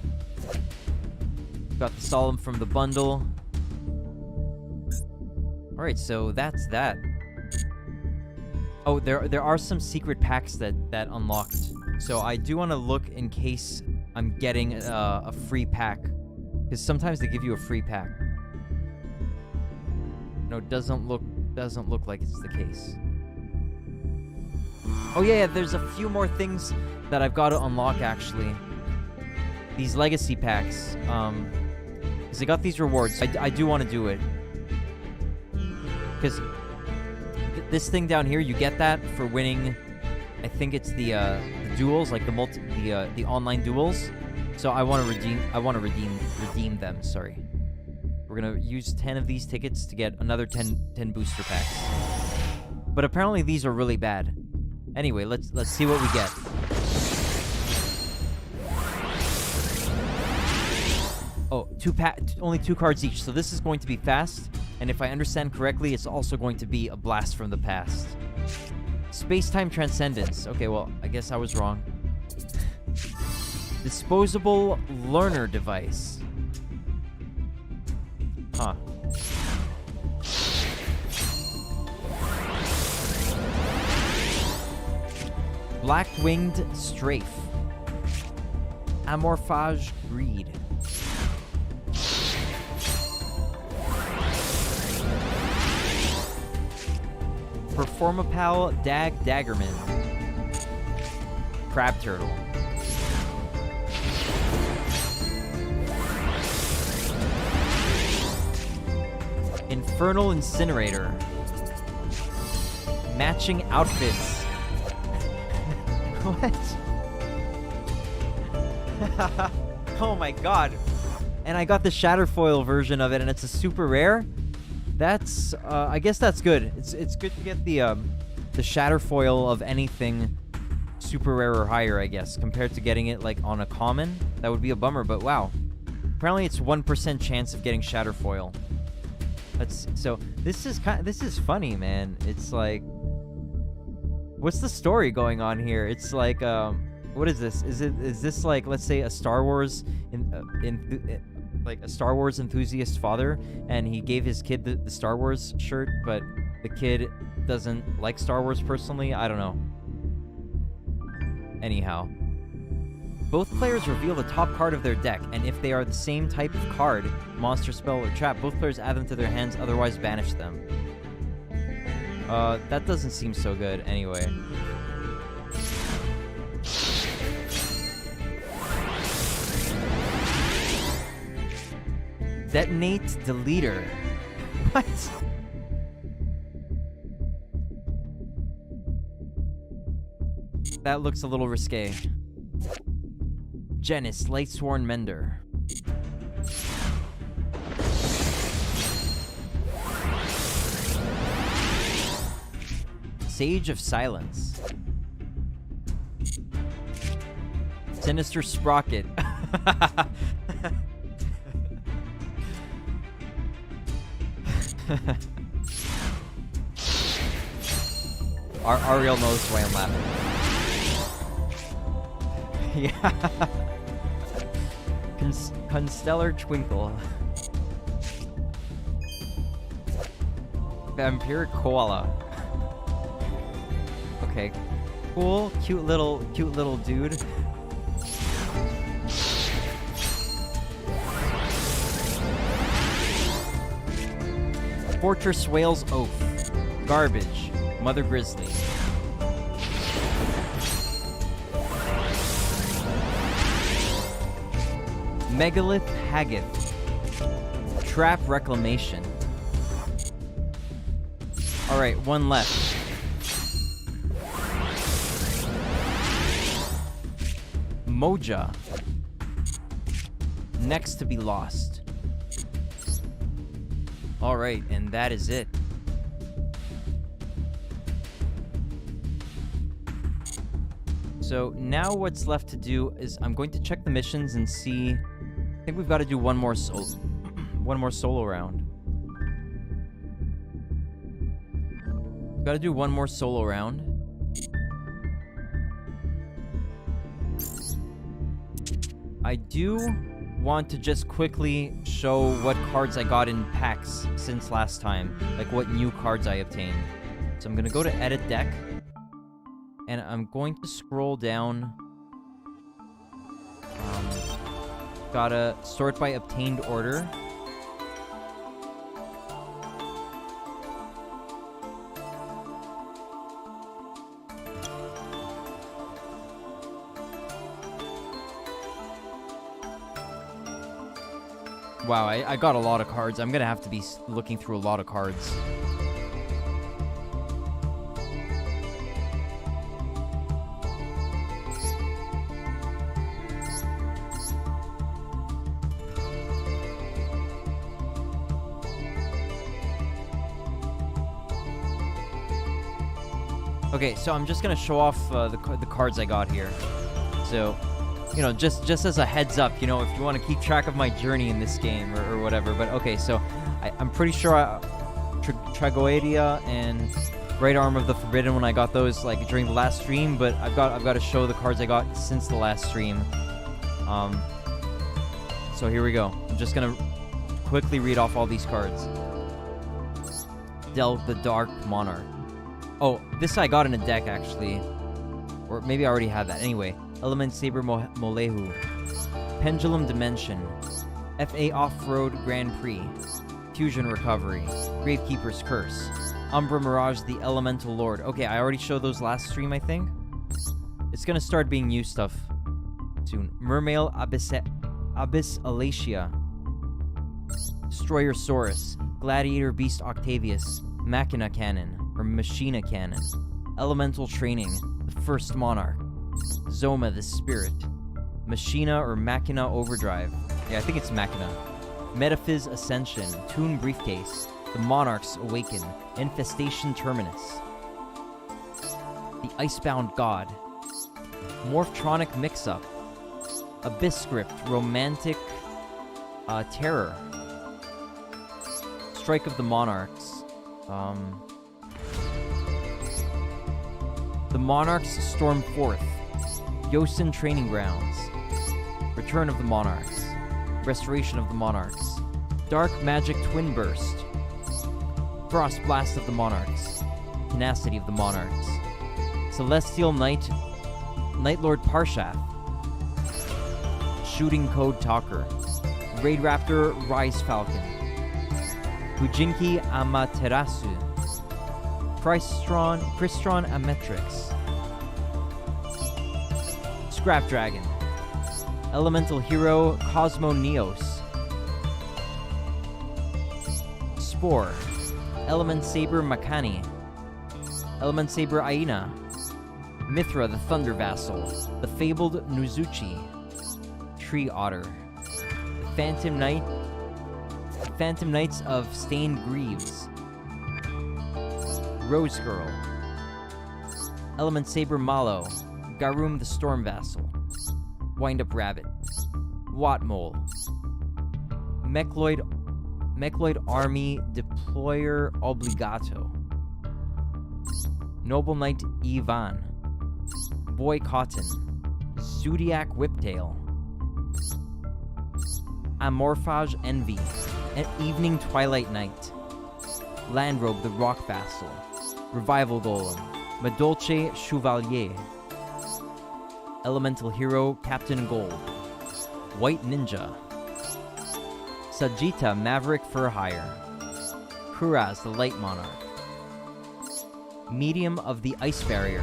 Got the Solemn from the bundle. All right, so that's that. Oh, there are some secret packs that unlocked. So I do want to look in case I'm getting a free pack, because sometimes they give you a free pack. No, it doesn't look like it's the case. Oh yeah, there's a few more things that I've got to unlock actually. These legacy packs, because I got these rewards. I do want to do it, because this thing down here, you get that for winning. I think it's the duels, like the online duels. So I want to redeem them. Sorry. We're gonna use 10 of these tickets to get another 10 booster packs. But apparently these are really bad. Anyway, let's see what we get. Oh, only 2 cards each. So this is going to be fast, and if I understand correctly, it's also going to be a blast from the past. Space-time Transcendence. Okay, well, I guess I was wrong. Disposable learner device. Huh. Black-winged strafe. Amorphage greed. Performapal Daggerman. Crab Turtle. Infernal Incinerator. Matching outfits. What? Oh my god. And I got the Shatterfoil version of it, and it's a super rare. That's, I guess that's good. It's good to get the Shatterfoil of anything super rare or higher, I guess, compared to getting it, like, on a common. That would be a bummer, but wow. Apparently it's 1% chance of getting Shatterfoil. So, this is funny, man. It's like, what's the story going on here? It's like, what is this? Is this like, let's say, a Star Wars like a Star Wars enthusiast father, and he gave his kid the Star Wars shirt, but the kid doesn't like Star Wars personally? I don't know. Anyhow. Both players reveal the top card of their deck, and if they are the same type of card, monster, spell, or trap, both players add them to their hands, otherwise banish them. That doesn't seem so good anyway. Detonate Deleter. What? That looks a little risque. Genis, Lightsworn Mender. Sage of Silence. Sinister Sprocket. Ariel knows why I'm laughing. Yeah. Constellar Twinkle. Vampiric Koala. Okay. Cool, cute little dude. Fortress Whale's Oath. Garbage. Mother Grizzly. Megalith Haggith. Trap Reclamation. Alright, one left. Moja. Next to be lost. Alright, and that is it. So now what's left to do is I'm going to check the missions and see. I think we've got to do one more solo round. We've got to do one more solo round. I do want to just quickly show what cards I got in packs since last time, like what new cards I obtained. So I'm gonna go to edit deck, and I'm going to scroll down. Gotta sort by obtained order. Wow, I got a lot of cards. I'm gonna have to be looking through a lot of cards. Okay, so I'm just gonna show off the cards I got here. So, you know, just as a heads up, you know, if you want to keep track of my journey in this game or whatever. But okay, so I'm pretty sure Tragoedia and Right Arm of the Forbidden, when I got those like during the last stream, but I've got to show the cards I got since the last stream. So here we go. I'm just gonna quickly read off all these cards. Delve the Dark Monarch. Oh, this I got in a deck, actually. Or maybe I already had that. Anyway, Element Saber Molehu. Pendulum Dimension. FA Off-Road Grand Prix. Fusion Recovery. Gravekeeper's Curse. Umbra Mirage, the Elemental Lord. Okay, I already showed those last stream, I think. It's gonna start being new stuff soon. Mermail Abyss Alacia. Destroyer Saurus. Gladiator Beast Octavius. Machina Cannon. Or Machina Cannon. Elemental Training, the First Monarch. Zoma, the Spirit. Machina or Machina Overdrive. Yeah, I think it's Machina. Metaphys Ascension. Toon Briefcase. The Monarchs Awaken. Infestation Terminus. The Icebound God. Morphtronic Mix-Up. Abyss Script. Romantic Terror. Strike of the Monarchs. The Monarchs Storm Forth. Yosin Training Grounds. Return of the Monarchs. Restoration of the Monarchs. Dark Magic Twin Burst. Frost Blast of the Monarchs. Tenacity of the Monarchs. Celestial Knight. Night Lord Parshath. Shooting Code Talker. Raid Raptor Rise Falcon. Fujinki Amaterasu. Crystron Ametrix. Scrap Dragon. Elemental Hero Cosmo Neos. Spore. Element Saber Makani. Element Saber Aina. Mithra the Thunder Vassal. The Fabled Nuzuchi. Tree Otter. Phantom Knight. Phantom Knights of Stained Greaves. Rose Girl. Element Saber Malo. Garum the Storm Vassal. Wind-Up Rabbit. Wattmole. Mechloid Army Deployer Obligato. Noble Knight Ivan. Boy Cotton. Zodiac Whiptail. Amorphage Envy. An Evening Twilight Night. Landrobe the Rock Vassal. Revival Golem. Madolce Chevalier. Elemental Hero Captain Gold. White Ninja. Sajita Maverick for Hire. Kuraz the Light Monarch. Medium of the Ice Barrier.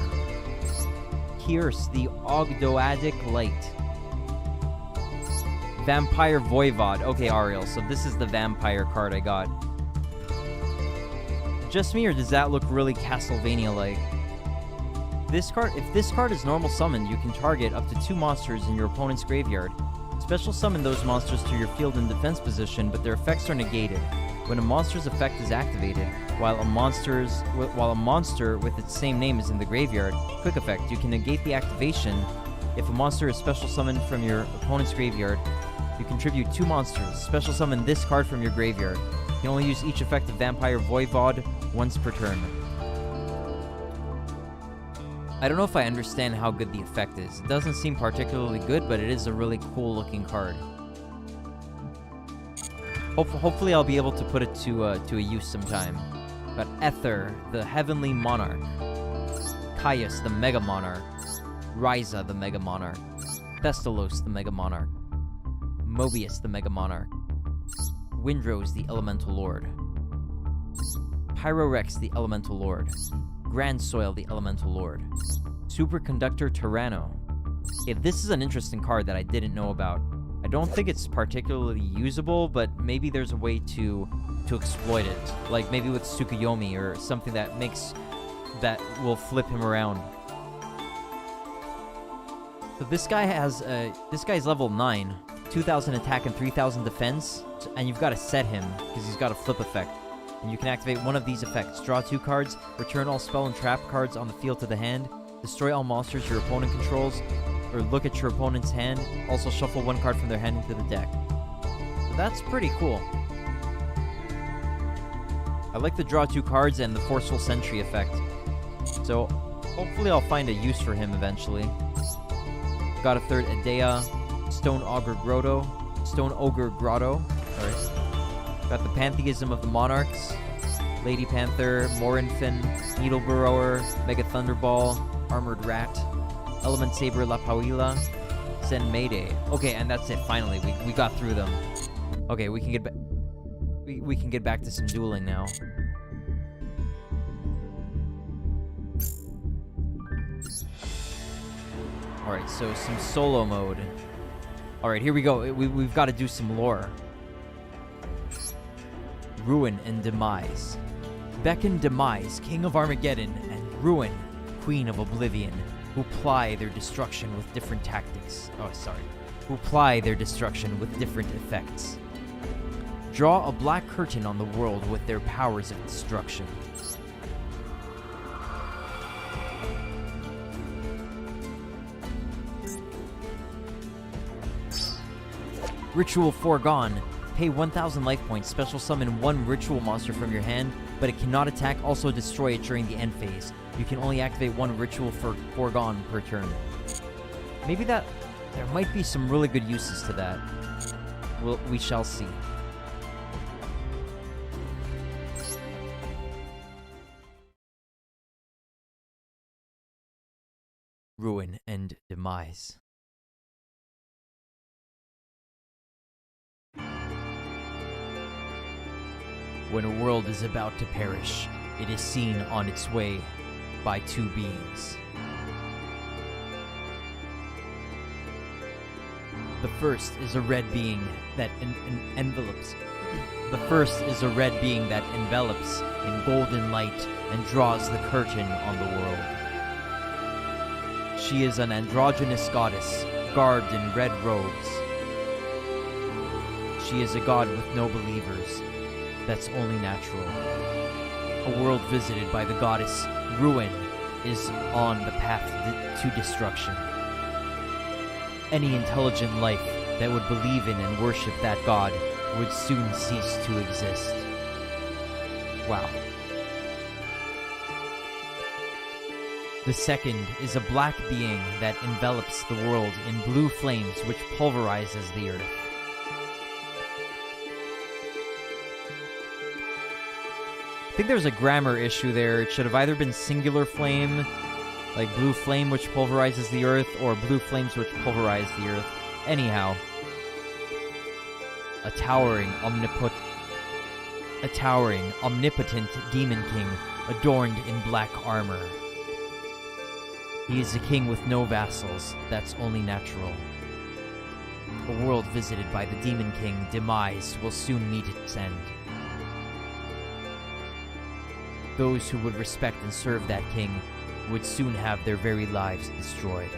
Kierce the Ogdoadic Light. Vampire Voivod. Okay, Ariel, so this is the vampire card I got. Just me, or does that look really Castlevania-like? This card, if this card is normal summoned, you can target up to 2 monsters in your opponent's graveyard. Special summon those monsters to your field and defense position, but their effects are negated. When a monster's effect is activated, while a monster with its same name is in the graveyard, quick effect, you can negate the activation. If a monster is special summoned from your opponent's graveyard, you contribute 2 monsters. Special summon this card from your graveyard. You can only use each effect of Vampire Voivod once per turn. I don't know if I understand how good the effect is. It doesn't seem particularly good, but it is a really cool looking card. Hopefully I'll be able to put it to a use sometime. Got Ether, the Heavenly Monarch. Caius, the Mega Monarch. Ryza, the Mega Monarch. Thestalos, the Mega Monarch. Mobius, the Mega Monarch. Windrose, the Elemental Lord. Pyrorex, the Elemental Lord. Grand Soil, the Elemental Lord. Superconductor Tyranno. Okay, this is an interesting card that I didn't know about. I don't think it's particularly usable, but maybe there's a way to exploit it. Like maybe with Tsukuyomi or something that will flip him around. So this guy's level 9, 2,000 attack and 3,000 defense, and you've got to set him because he's got a flip effect. And you can activate one of these effects. Draw 2 cards, return all spell and trap cards on the field to the hand, destroy all monsters your opponent controls, or look at your opponent's hand. Also shuffle 1 card from their hand into the deck. So that's pretty cool. I like the draw 2 cards and the Forceful Sentry effect. So hopefully I'll find a use for him eventually. Got a 3rd Adea, Stone Ogre Grotto. Sorry. Got the Pantheism of the Monarchs, Lady Panther, Morinfin, Needle Burrower, Mega Thunderball, Armored Rat, Element Saber La Pauila, Zen Mayday. Okay, and that's it. Finally, we got through them. Okay, we can get back. We can get back to some dueling now. All right, so some solo mode. All right, here we go. We've got to do some lore. Ruin and Demise. Beckon Demise, King of Armageddon, and Ruin, Queen of Oblivion, who ply their destruction with different tactics. Who ply their destruction with different effects. Draw a black curtain on the world with their powers of destruction. Ritual Foregone. Pay 1,000 life points, special summon 1 ritual monster from your hand, but it cannot attack, also destroy it during the end phase. You can only activate 1 ritual for Foregone per turn. Maybe there might be some really good uses to that. We shall see. Ruin and Demise. When a world is about to perish, it is seen on its way by 2 beings. The first is a red being that envelops. The first is a red being that envelops in golden light and draws the curtain on the world. She is an androgynous goddess, garbed in red robes. She is a god with no believers. That's only natural. A world visited by the goddess Ruin is on the path to destruction. Any intelligent life that would believe in and worship that god would soon cease to exist. Wow. The second is a black being that envelops the world in blue flames which pulverizes the earth. I think there's a grammar issue there. It should have either been singular flame, like blue flame which pulverizes the earth, or blue flames which pulverize the earth. Anyhow, a towering, omnipotent demon king adorned in black armor. He is a king with no vassals. That's only natural. A world visited by the demon king, Demise, will soon meet its end. Those who would respect and serve that king would soon have their very lives destroyed.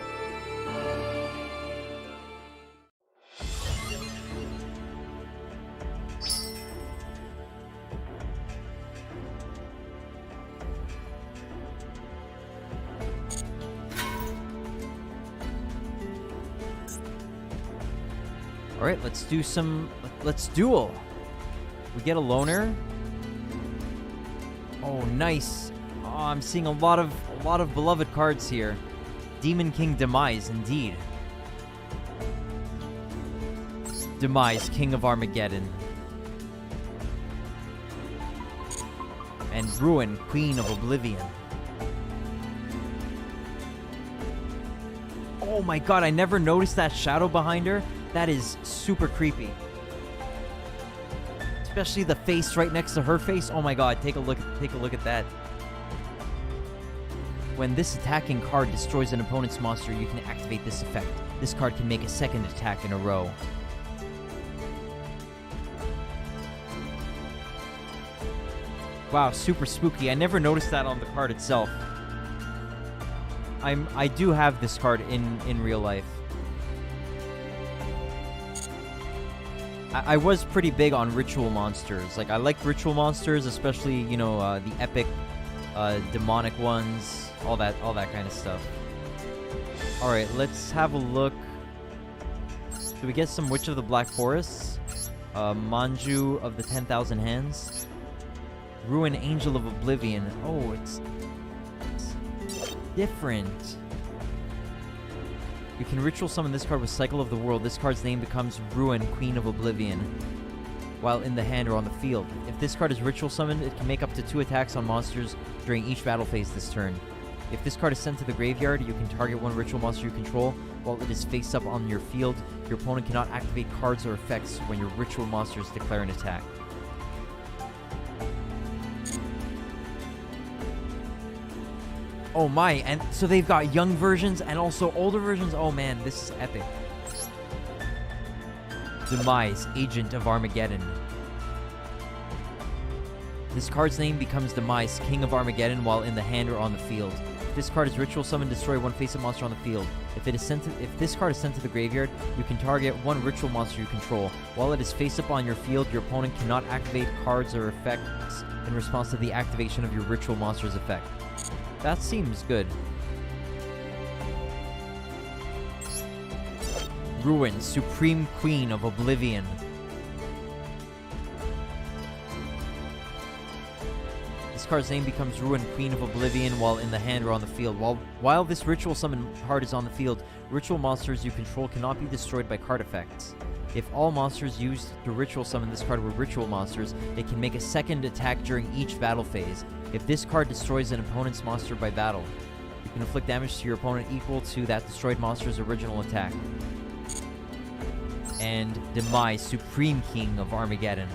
Alright, let's duel. We get a loner. Oh, nice. Oh, I'm seeing a lot of beloved cards here. Demon King Demise, indeed. Demise, King of Armageddon. And Ruin, Queen of Oblivion. Oh my god, I never noticed that shadow behind her. That is super creepy. Especially the face right next to her face. Oh my god, take a look at that. When this attacking card destroys an opponent's monster, you can activate this effect. This card can make a second attack in a row. Wow, super spooky. I never noticed that on the card itself. I do have this card in real life. I was pretty big on ritual monsters. Like, I liked ritual monsters, especially, you know, the epic, demonic ones, all that kind of stuff. Alright, let's have a look. Do we get some Witch of the Black Forests? Manju of the 10,000 Hands? Ruin Angel of Oblivion. Oh, it's different. You can ritual summon this card with Cycle of the World. This card's name becomes Ruin, Queen of Oblivion, while in the hand or on the field. If this card is ritual summoned, it can make up to 2 attacks on monsters during each battle phase this turn. If this card is sent to the graveyard, you can target 1 ritual monster you control while it is face up on your field. Your opponent cannot activate cards or effects when your ritual monsters declare an attack. Oh my, and so they've got young versions and also older versions? Oh man, this is epic. Demise, Agent of Armageddon. This card's name becomes Demise, King of Armageddon, while in the hand or on the field. If this card is ritual summoned, destroy 1 face-up monster on the field. If this card is sent to the graveyard, you can target 1 ritual monster you control. While it is face-up on your field, your opponent cannot activate cards or effects in response to the activation of your ritual monster's effect. That seems good. Ruin, Supreme Queen of Oblivion. This card's name becomes Ruin, Queen of Oblivion, while in the hand or on the field. While this ritual summon card is on the field, ritual monsters you control cannot be destroyed by card effects. If all monsters used to ritual summon this card were ritual monsters, it can make a second attack during each battle phase. If this card destroys an opponent's monster by battle, you can inflict damage to your opponent equal to that destroyed monster's original attack. And Demise, Supreme King of Armageddon.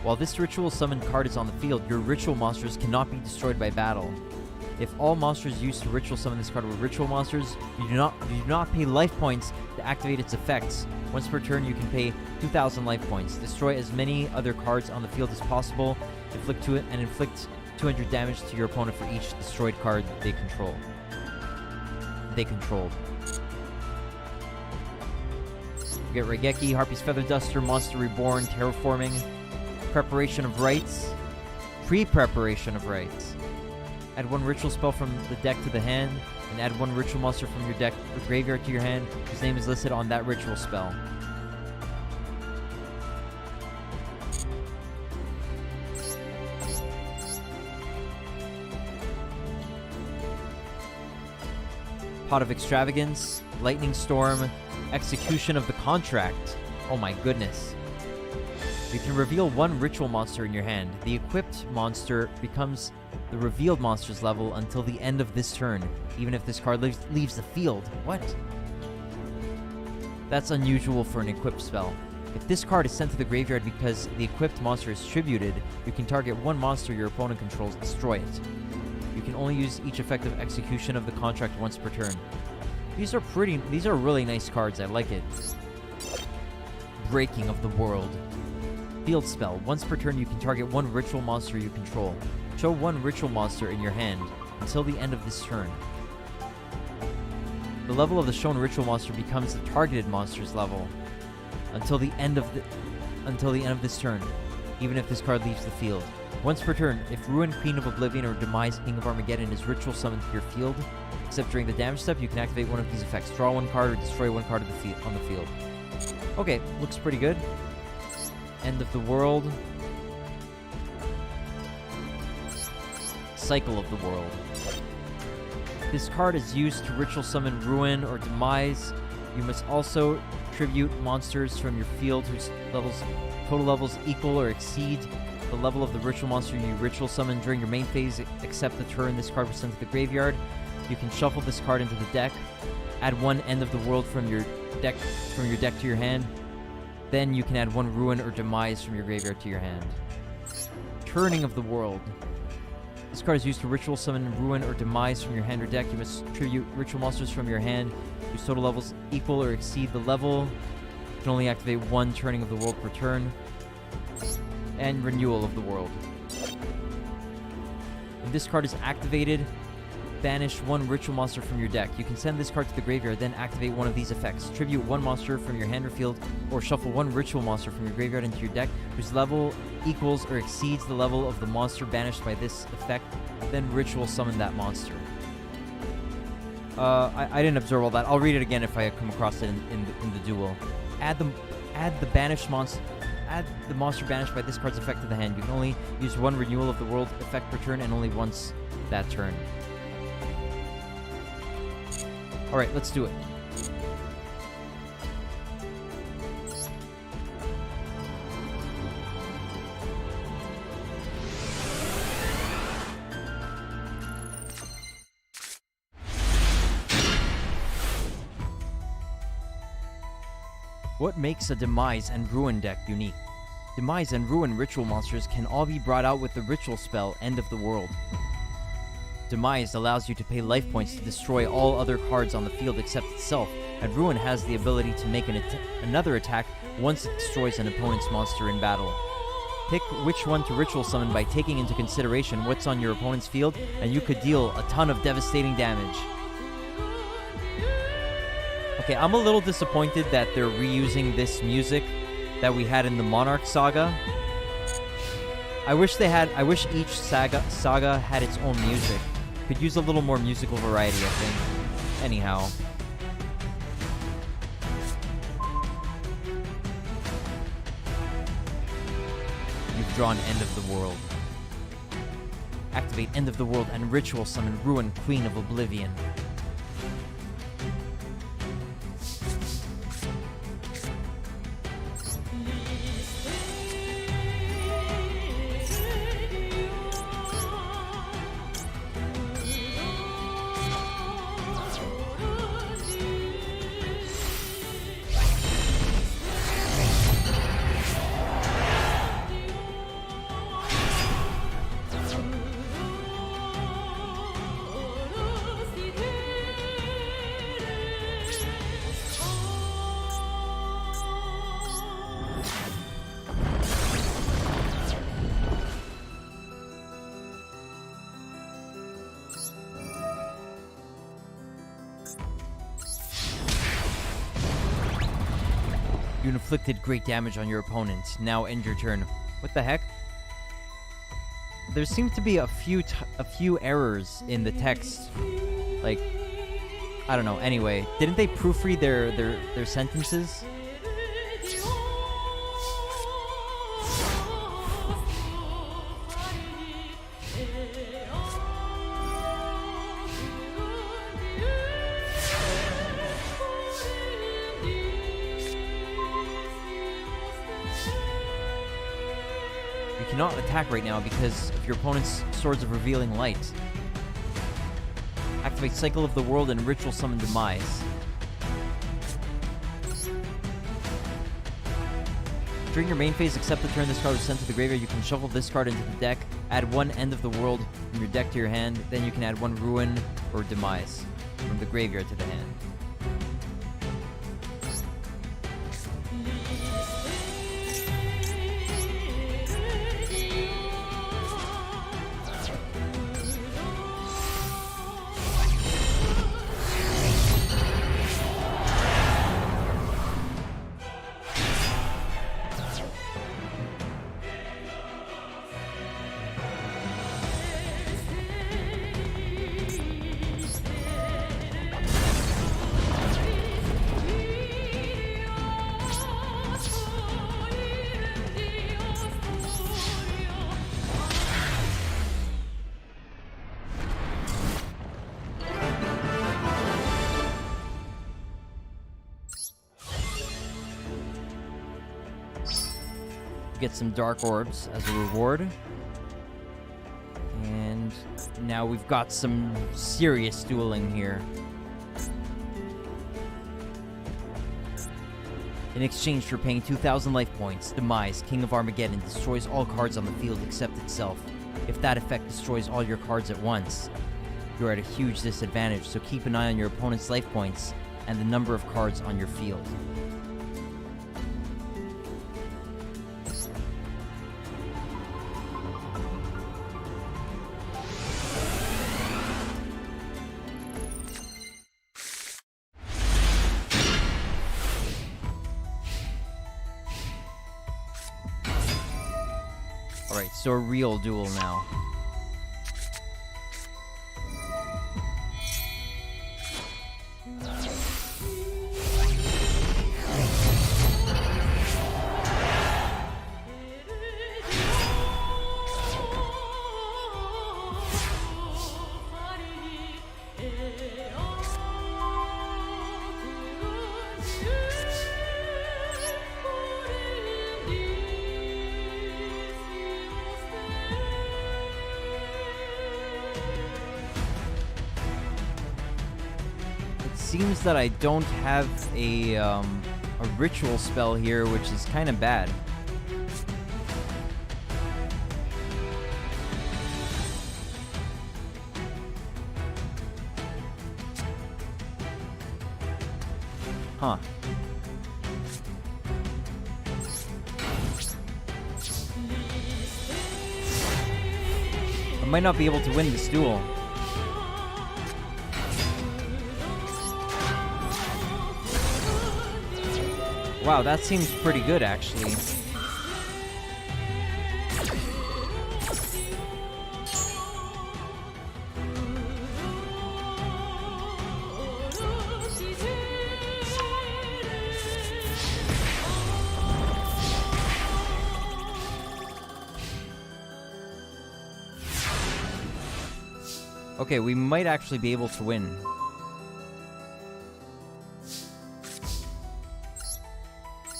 While this ritual summon card is on the field, your ritual monsters cannot be destroyed by battle. If all monsters used to ritual summon this card were ritual monsters, you do not pay life points to activate its effects. Once per turn, you can pay 2,000 life points. Destroy as many other cards on the field as possible. Inflict 200 damage to your opponent for each destroyed card they controlled. We get Raigeki, Harpy's Feather Duster, Monster Reborn, Terraforming, Preparation of Rites, Pre-Preparation of Rites. Add 1 ritual spell from the deck to the hand. and add one ritual monster from your deck or graveyard to your hand whose name is listed on that ritual spell. Pot of Extravagance, Lightning Storm, Execution of the Contract. Oh my goodness. You can reveal one ritual monster in your hand. The equipped monster becomes the revealed monster's level until the end of this turn, even if this card leaves the field. What? That's unusual for an equipped spell. If this card is sent to the graveyard because the equipped monster is tributed, you can target one monster your opponent controls and destroy it. You can only use each effective execution of the contract once per turn. These are really nice cards. I like it. Breaking of the World. Field spell. Once per turn, you can target one ritual monster you control. Show one ritual monster in your hand until the end of this turn. The level of the shown ritual monster becomes the targeted monster's level until the end of this turn, even if this card leaves the field. Once per turn, if Ruin Queen of Oblivion or Demise King of Armageddon is ritual summoned to your field, except during the damage step, you can activate one of these effects. Draw one card or destroy one card on the field. Okay, looks pretty good. End of the World. Cycle of the World. This card is used to ritual summon Ruin or Demise. You must also tribute monsters from your field whose total levels equal or exceed the level of the ritual monster you ritual summon during your main phase, except the turn this card was sent to the graveyard. You can shuffle this card into the deck, add one End of the World from your deck to your hand. Then you can add one Ruin or Demise from your graveyard to your hand. Turning of the World. This card is used to ritual summon Ruin or Demise from your hand or deck. You must tribute ritual monsters from your hand whose total levels equal or exceed the level. You can only activate one Turning of the World per turn. And Renewal of the World. When this card is activated, banish one ritual monster from your deck. You can send this card to the graveyard, then activate one of these effects. Tribute one monster from your hand or field, or shuffle one ritual monster from your graveyard into your deck, whose level equals or exceeds the level of the monster banished by this effect, then ritual summon that monster. I didn't observe all that. I'll read it again if I come across it in the duel. Add the monster banished by this card's effect to the hand. You can only use one Renewal of the World effect per turn and only once that turn. Alright, let's do it. What makes a Demise and Ruin deck unique? Demise and Ruin ritual monsters can all be brought out with the ritual spell End of the World. Demise allows you to pay life points to destroy all other cards on the field except itself, and Ruin has the ability to make another attack once it destroys an opponent's monster in battle. Pick which one to ritual summon by taking into consideration what's on your opponent's field, and you could deal a ton of devastating damage. Okay, I'm a little disappointed that they're reusing this music that we had in the Monarch saga. I wish each saga had its own music. Could use a little more musical variety, I think. Anyhow. You've drawn End of the World. Activate End of the World and ritual summon Ruin Queen of Oblivion. You inflicted great damage on your opponent. Now end your turn. What the heck? There seems to be a few errors in the text. Like, I don't know. Anyway, didn't they proofread their sentences? You cannot attack right now because of your opponent's Swords of Revealing Light. Activate Cycle of the World and Ritual Summon Demise. During your main phase, except the turn this card was sent to the graveyard, you can shuffle this card into the deck, add one End of the World from your deck to your hand, then you can add one Ruin or Demise from the graveyard to the hand. Get some Dark Orbs as a reward. And now we've got some serious dueling here. In exchange for paying 2,000 life points, Demise, King of Armageddon, destroys all cards on the field except itself. If that effect destroys all your cards at once, you're at a huge disadvantage, so keep an eye on your opponent's life points and the number of cards on your field. Alright, so a real duel now. Seems that I don't have a ritual spell here, which is kind of bad. Huh. I might not be able to win this duel. Wow, that seems pretty good, actually. Okay, we might actually be able to win.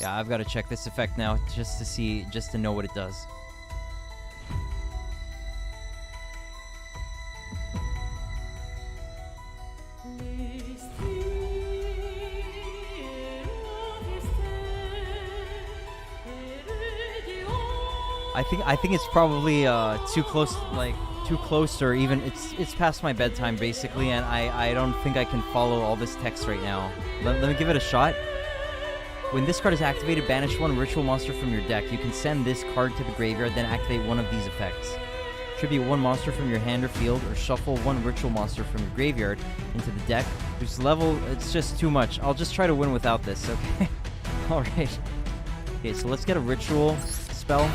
Yeah, I've got to check this effect now just to see, just to know what it does. I think it's probably too close, like too close, or even it's past my bedtime basically, and I don't think I can follow all this text right now. Let me give it a shot. When this card is activated, banish one ritual monster from your deck. You can send this card to the graveyard, then activate one of these effects. Tribute one monster from your hand or field, or shuffle one ritual monster from your graveyard into the deck. Whose level, it's just too much. I'll just try to win without this, okay? Alright. Okay, so let's get a ritual spell.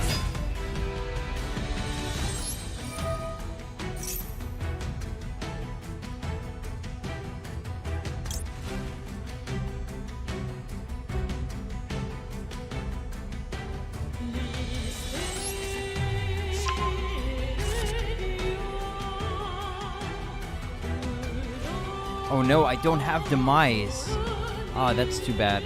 Oh no, I don't have Demise. Ah, that's too bad.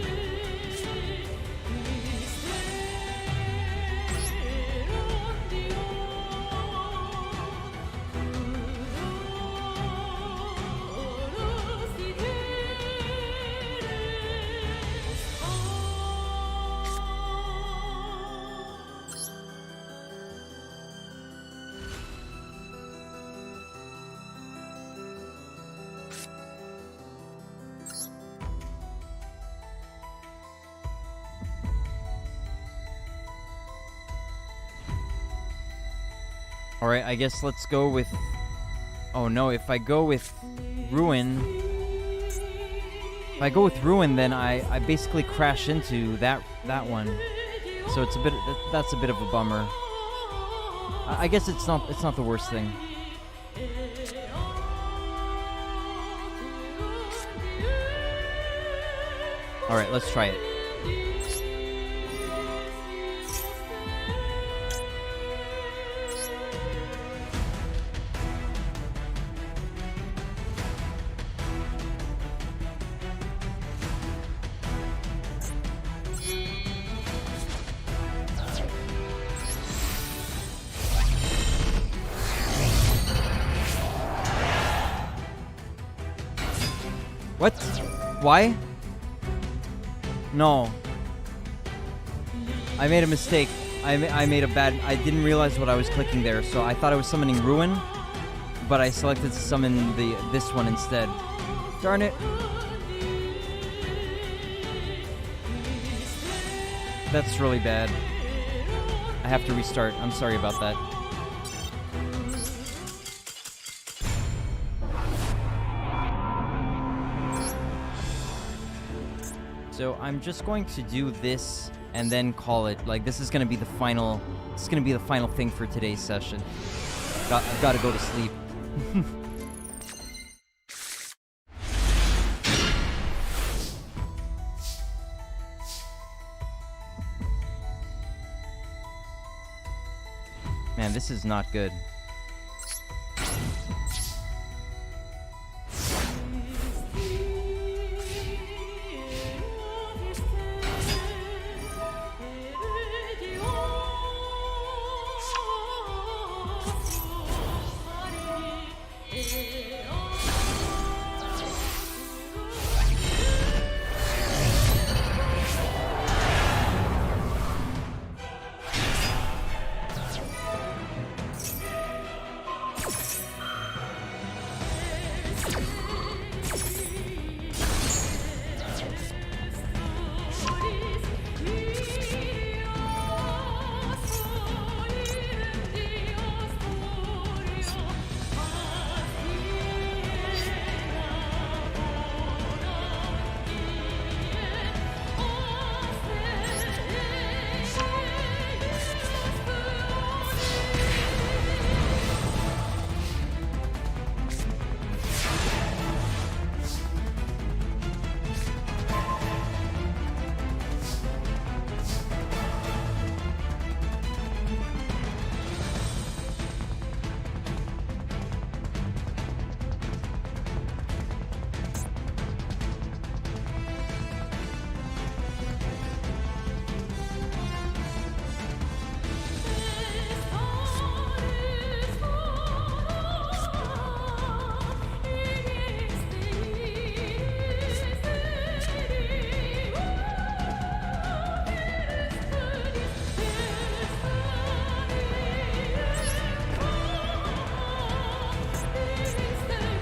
Alright, I guess let's go with... Oh no, if I go with Ruin... If I go with Ruin, then I basically crash into that one. So it's a bit... That's a bit of a bummer. I guess it's not the worst thing. Alright, let's try it. What? Why? No. I made a mistake. I made a bad... I didn't realize what I was clicking there, so I thought I was summoning Ruin, but I selected to summon this one instead. Darn it. That's really bad. I have to restart. I'm sorry about that. So I'm just going to do this and then call it. Like, this is going to be the final... This is going to be the final thing for today's session. I've got to go to sleep. Man, this is not good.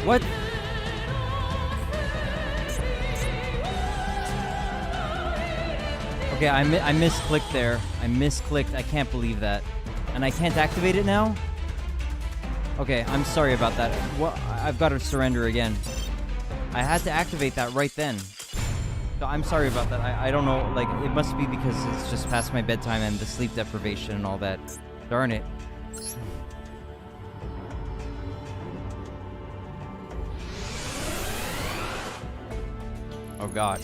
What? Okay, I misclicked there. I misclicked. I can't believe that. And I can't activate it now? Okay, I'm sorry about that. Well, I've got to surrender again. I had to activate that right then. So I'm sorry about that. I don't know. Like, it must be because it's just past my bedtime and the sleep deprivation and all that. Darn it. Oh god.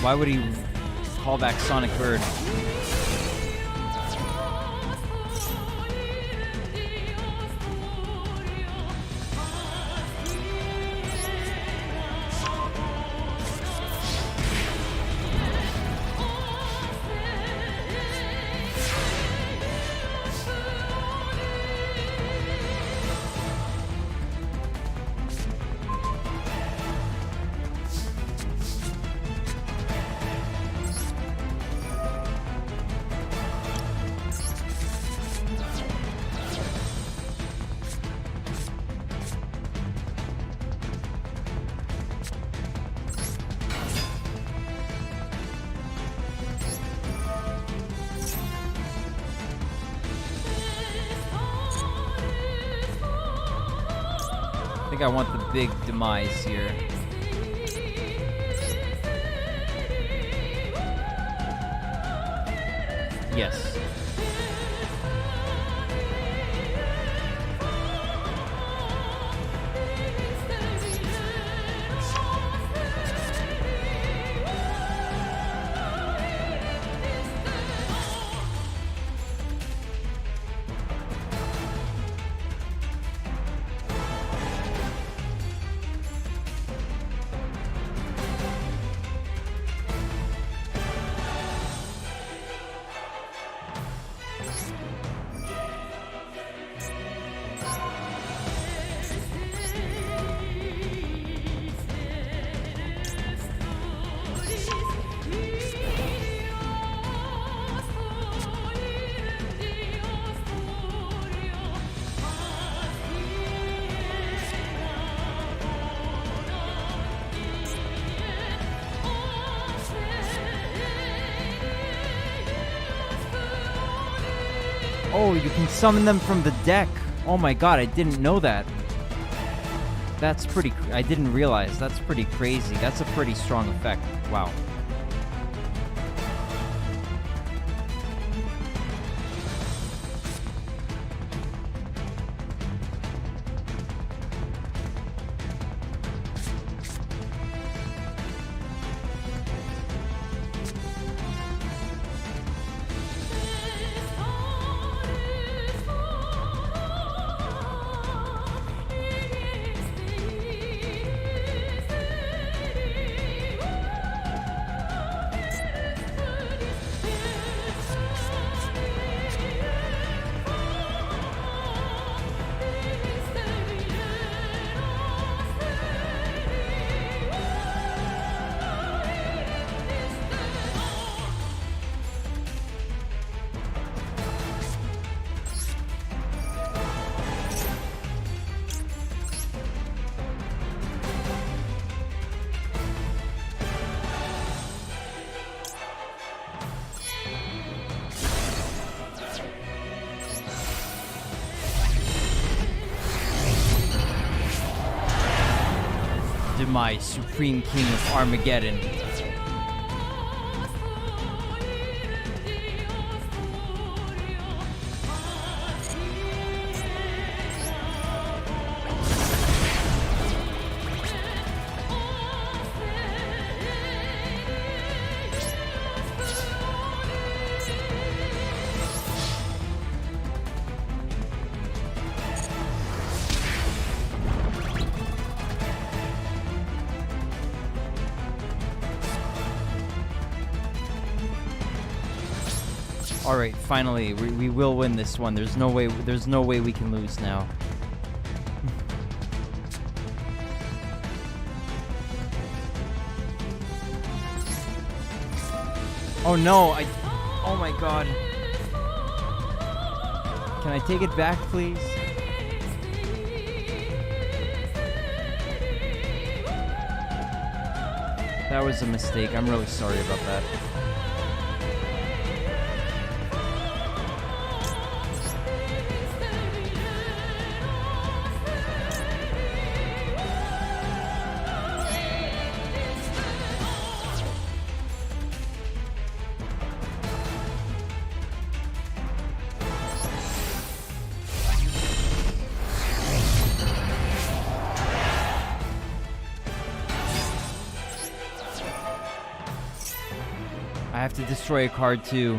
Why would he call back Sonic Bird? I think I want the big demise here. Yes. Oh, you can summon them from the deck. Oh my god, I didn't know that. That's pretty... I didn't realize. That's pretty crazy. That's a pretty strong effect. Wow. My Supreme King of Armageddon. All right, finally, we will win this one. There's no way we can lose now. Oh no, oh my god. Can I take it back, please? That was a mistake. I'm really sorry about that. have to destroy a card too.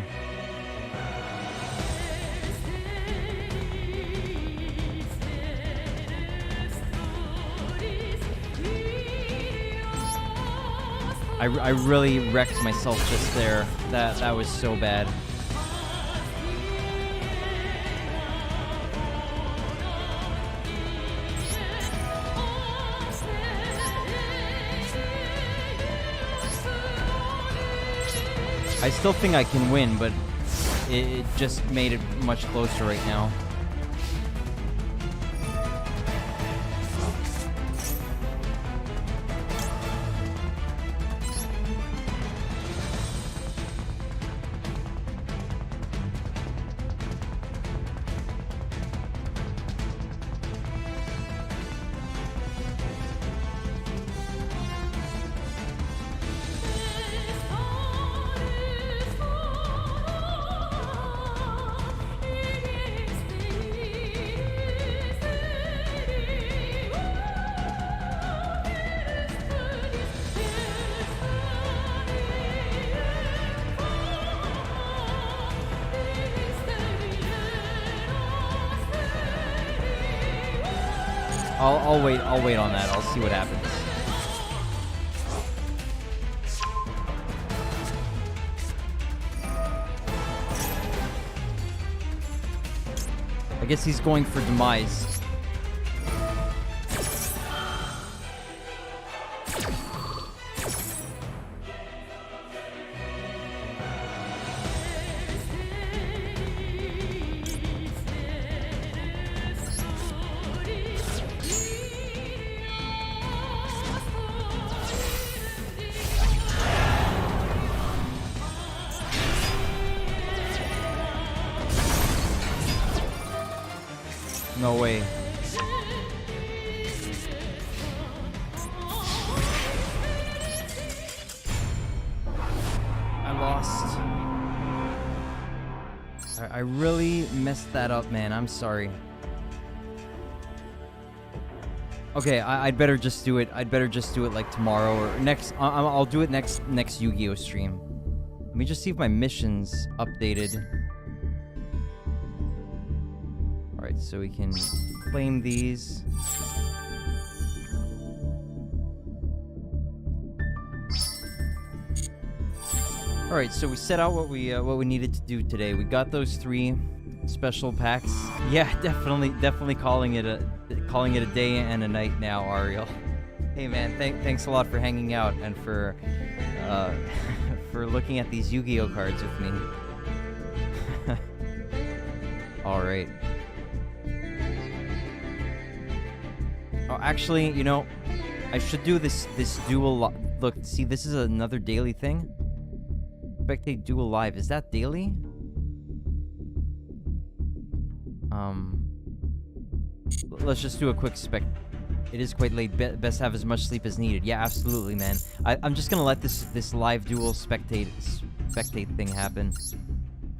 I really wrecked myself just there. That was so bad. I still think I can win, but it just made it much closer right now. I'll wait on that. I'll see what happens. I guess he's going for demise. No way. I lost. I really messed that up, man. I'm sorry. Okay, I'd better just do it. I'd better just do it like tomorrow or next. I'll do it next Yu-Gi-Oh stream. Let me just see if my mission's updated. Alright, so we can claim these. Alright, so we set out what we needed to do today. We got those 3 special packs. Yeah, definitely calling it a day and a night now, Ariel. Hey man, thanks a lot for hanging out and for for looking at these Yu-Gi-Oh cards with me. Alright. Oh, actually, you know, I should do this duel. Look, see, this is another daily thing. Spectate duel live. Is that daily? Let's just do a quick spec. It is quite late. Best have as much sleep as needed. Yeah, absolutely, man. I'm just gonna let this live duel spectate thing happen,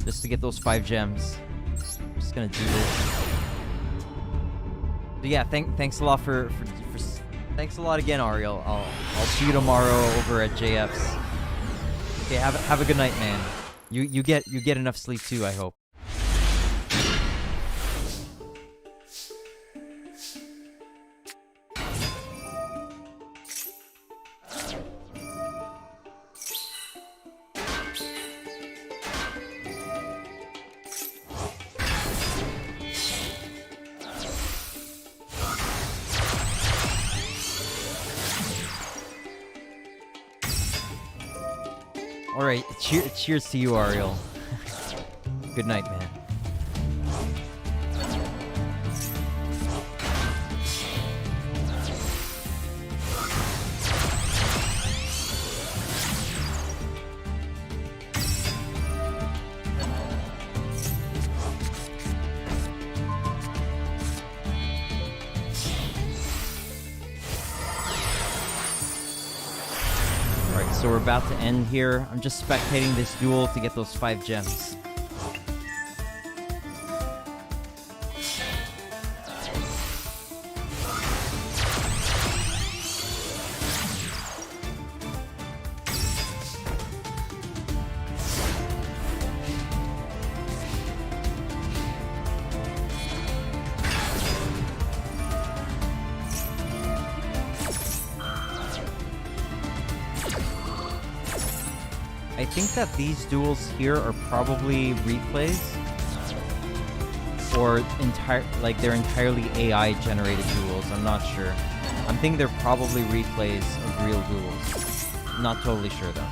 just to get those 5 gems. I'm just gonna do this. But yeah, thanks a lot for thanks a lot again, Ariel. I'll see you tomorrow over at JF's. Okay, have a good night, man. You get enough sleep too, I hope. Alright, cheers to you, Ariel. Good night, man. So we're about to end here. I'm just spectating this duel to get those 5 gems. I think that these duels here are probably replays, or they're entirely AI generated duels. I'm not sure. I'm thinking they're probably replays of real duels. Not totally sure though.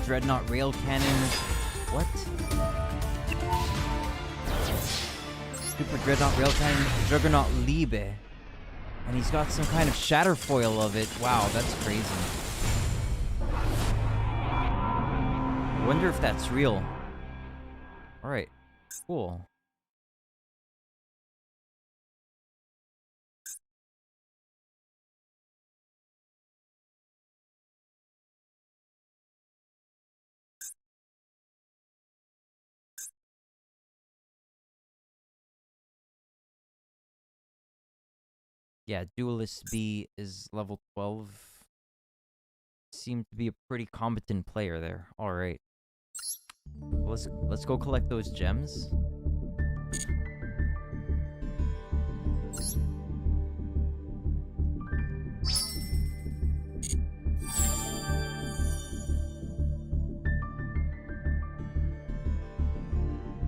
Dreadnought Rail Cannon. What? Super Dreadnought Rail Cannon, Juggernaut Liebe. And he's got some kind of shatterfoil of it. Wow, that's crazy. I wonder if that's real. Alright, cool. Yeah, Duelist B is level 12. Seemed to be a pretty competent player there. Alright. Let's go collect those gems.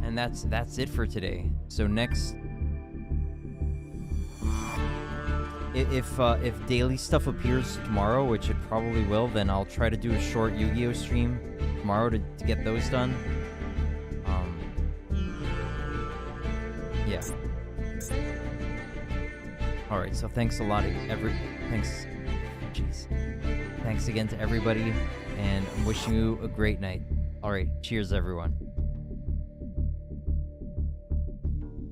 And that's it for today. So next, if daily stuff appears tomorrow, which it probably will, then I'll try to do a short Yu-Gi-Oh stream tomorrow to get those done. Yeah. All right. So thanks a lot, Thanks again to everybody, and I'm wishing you a great night. All right. Cheers, everyone.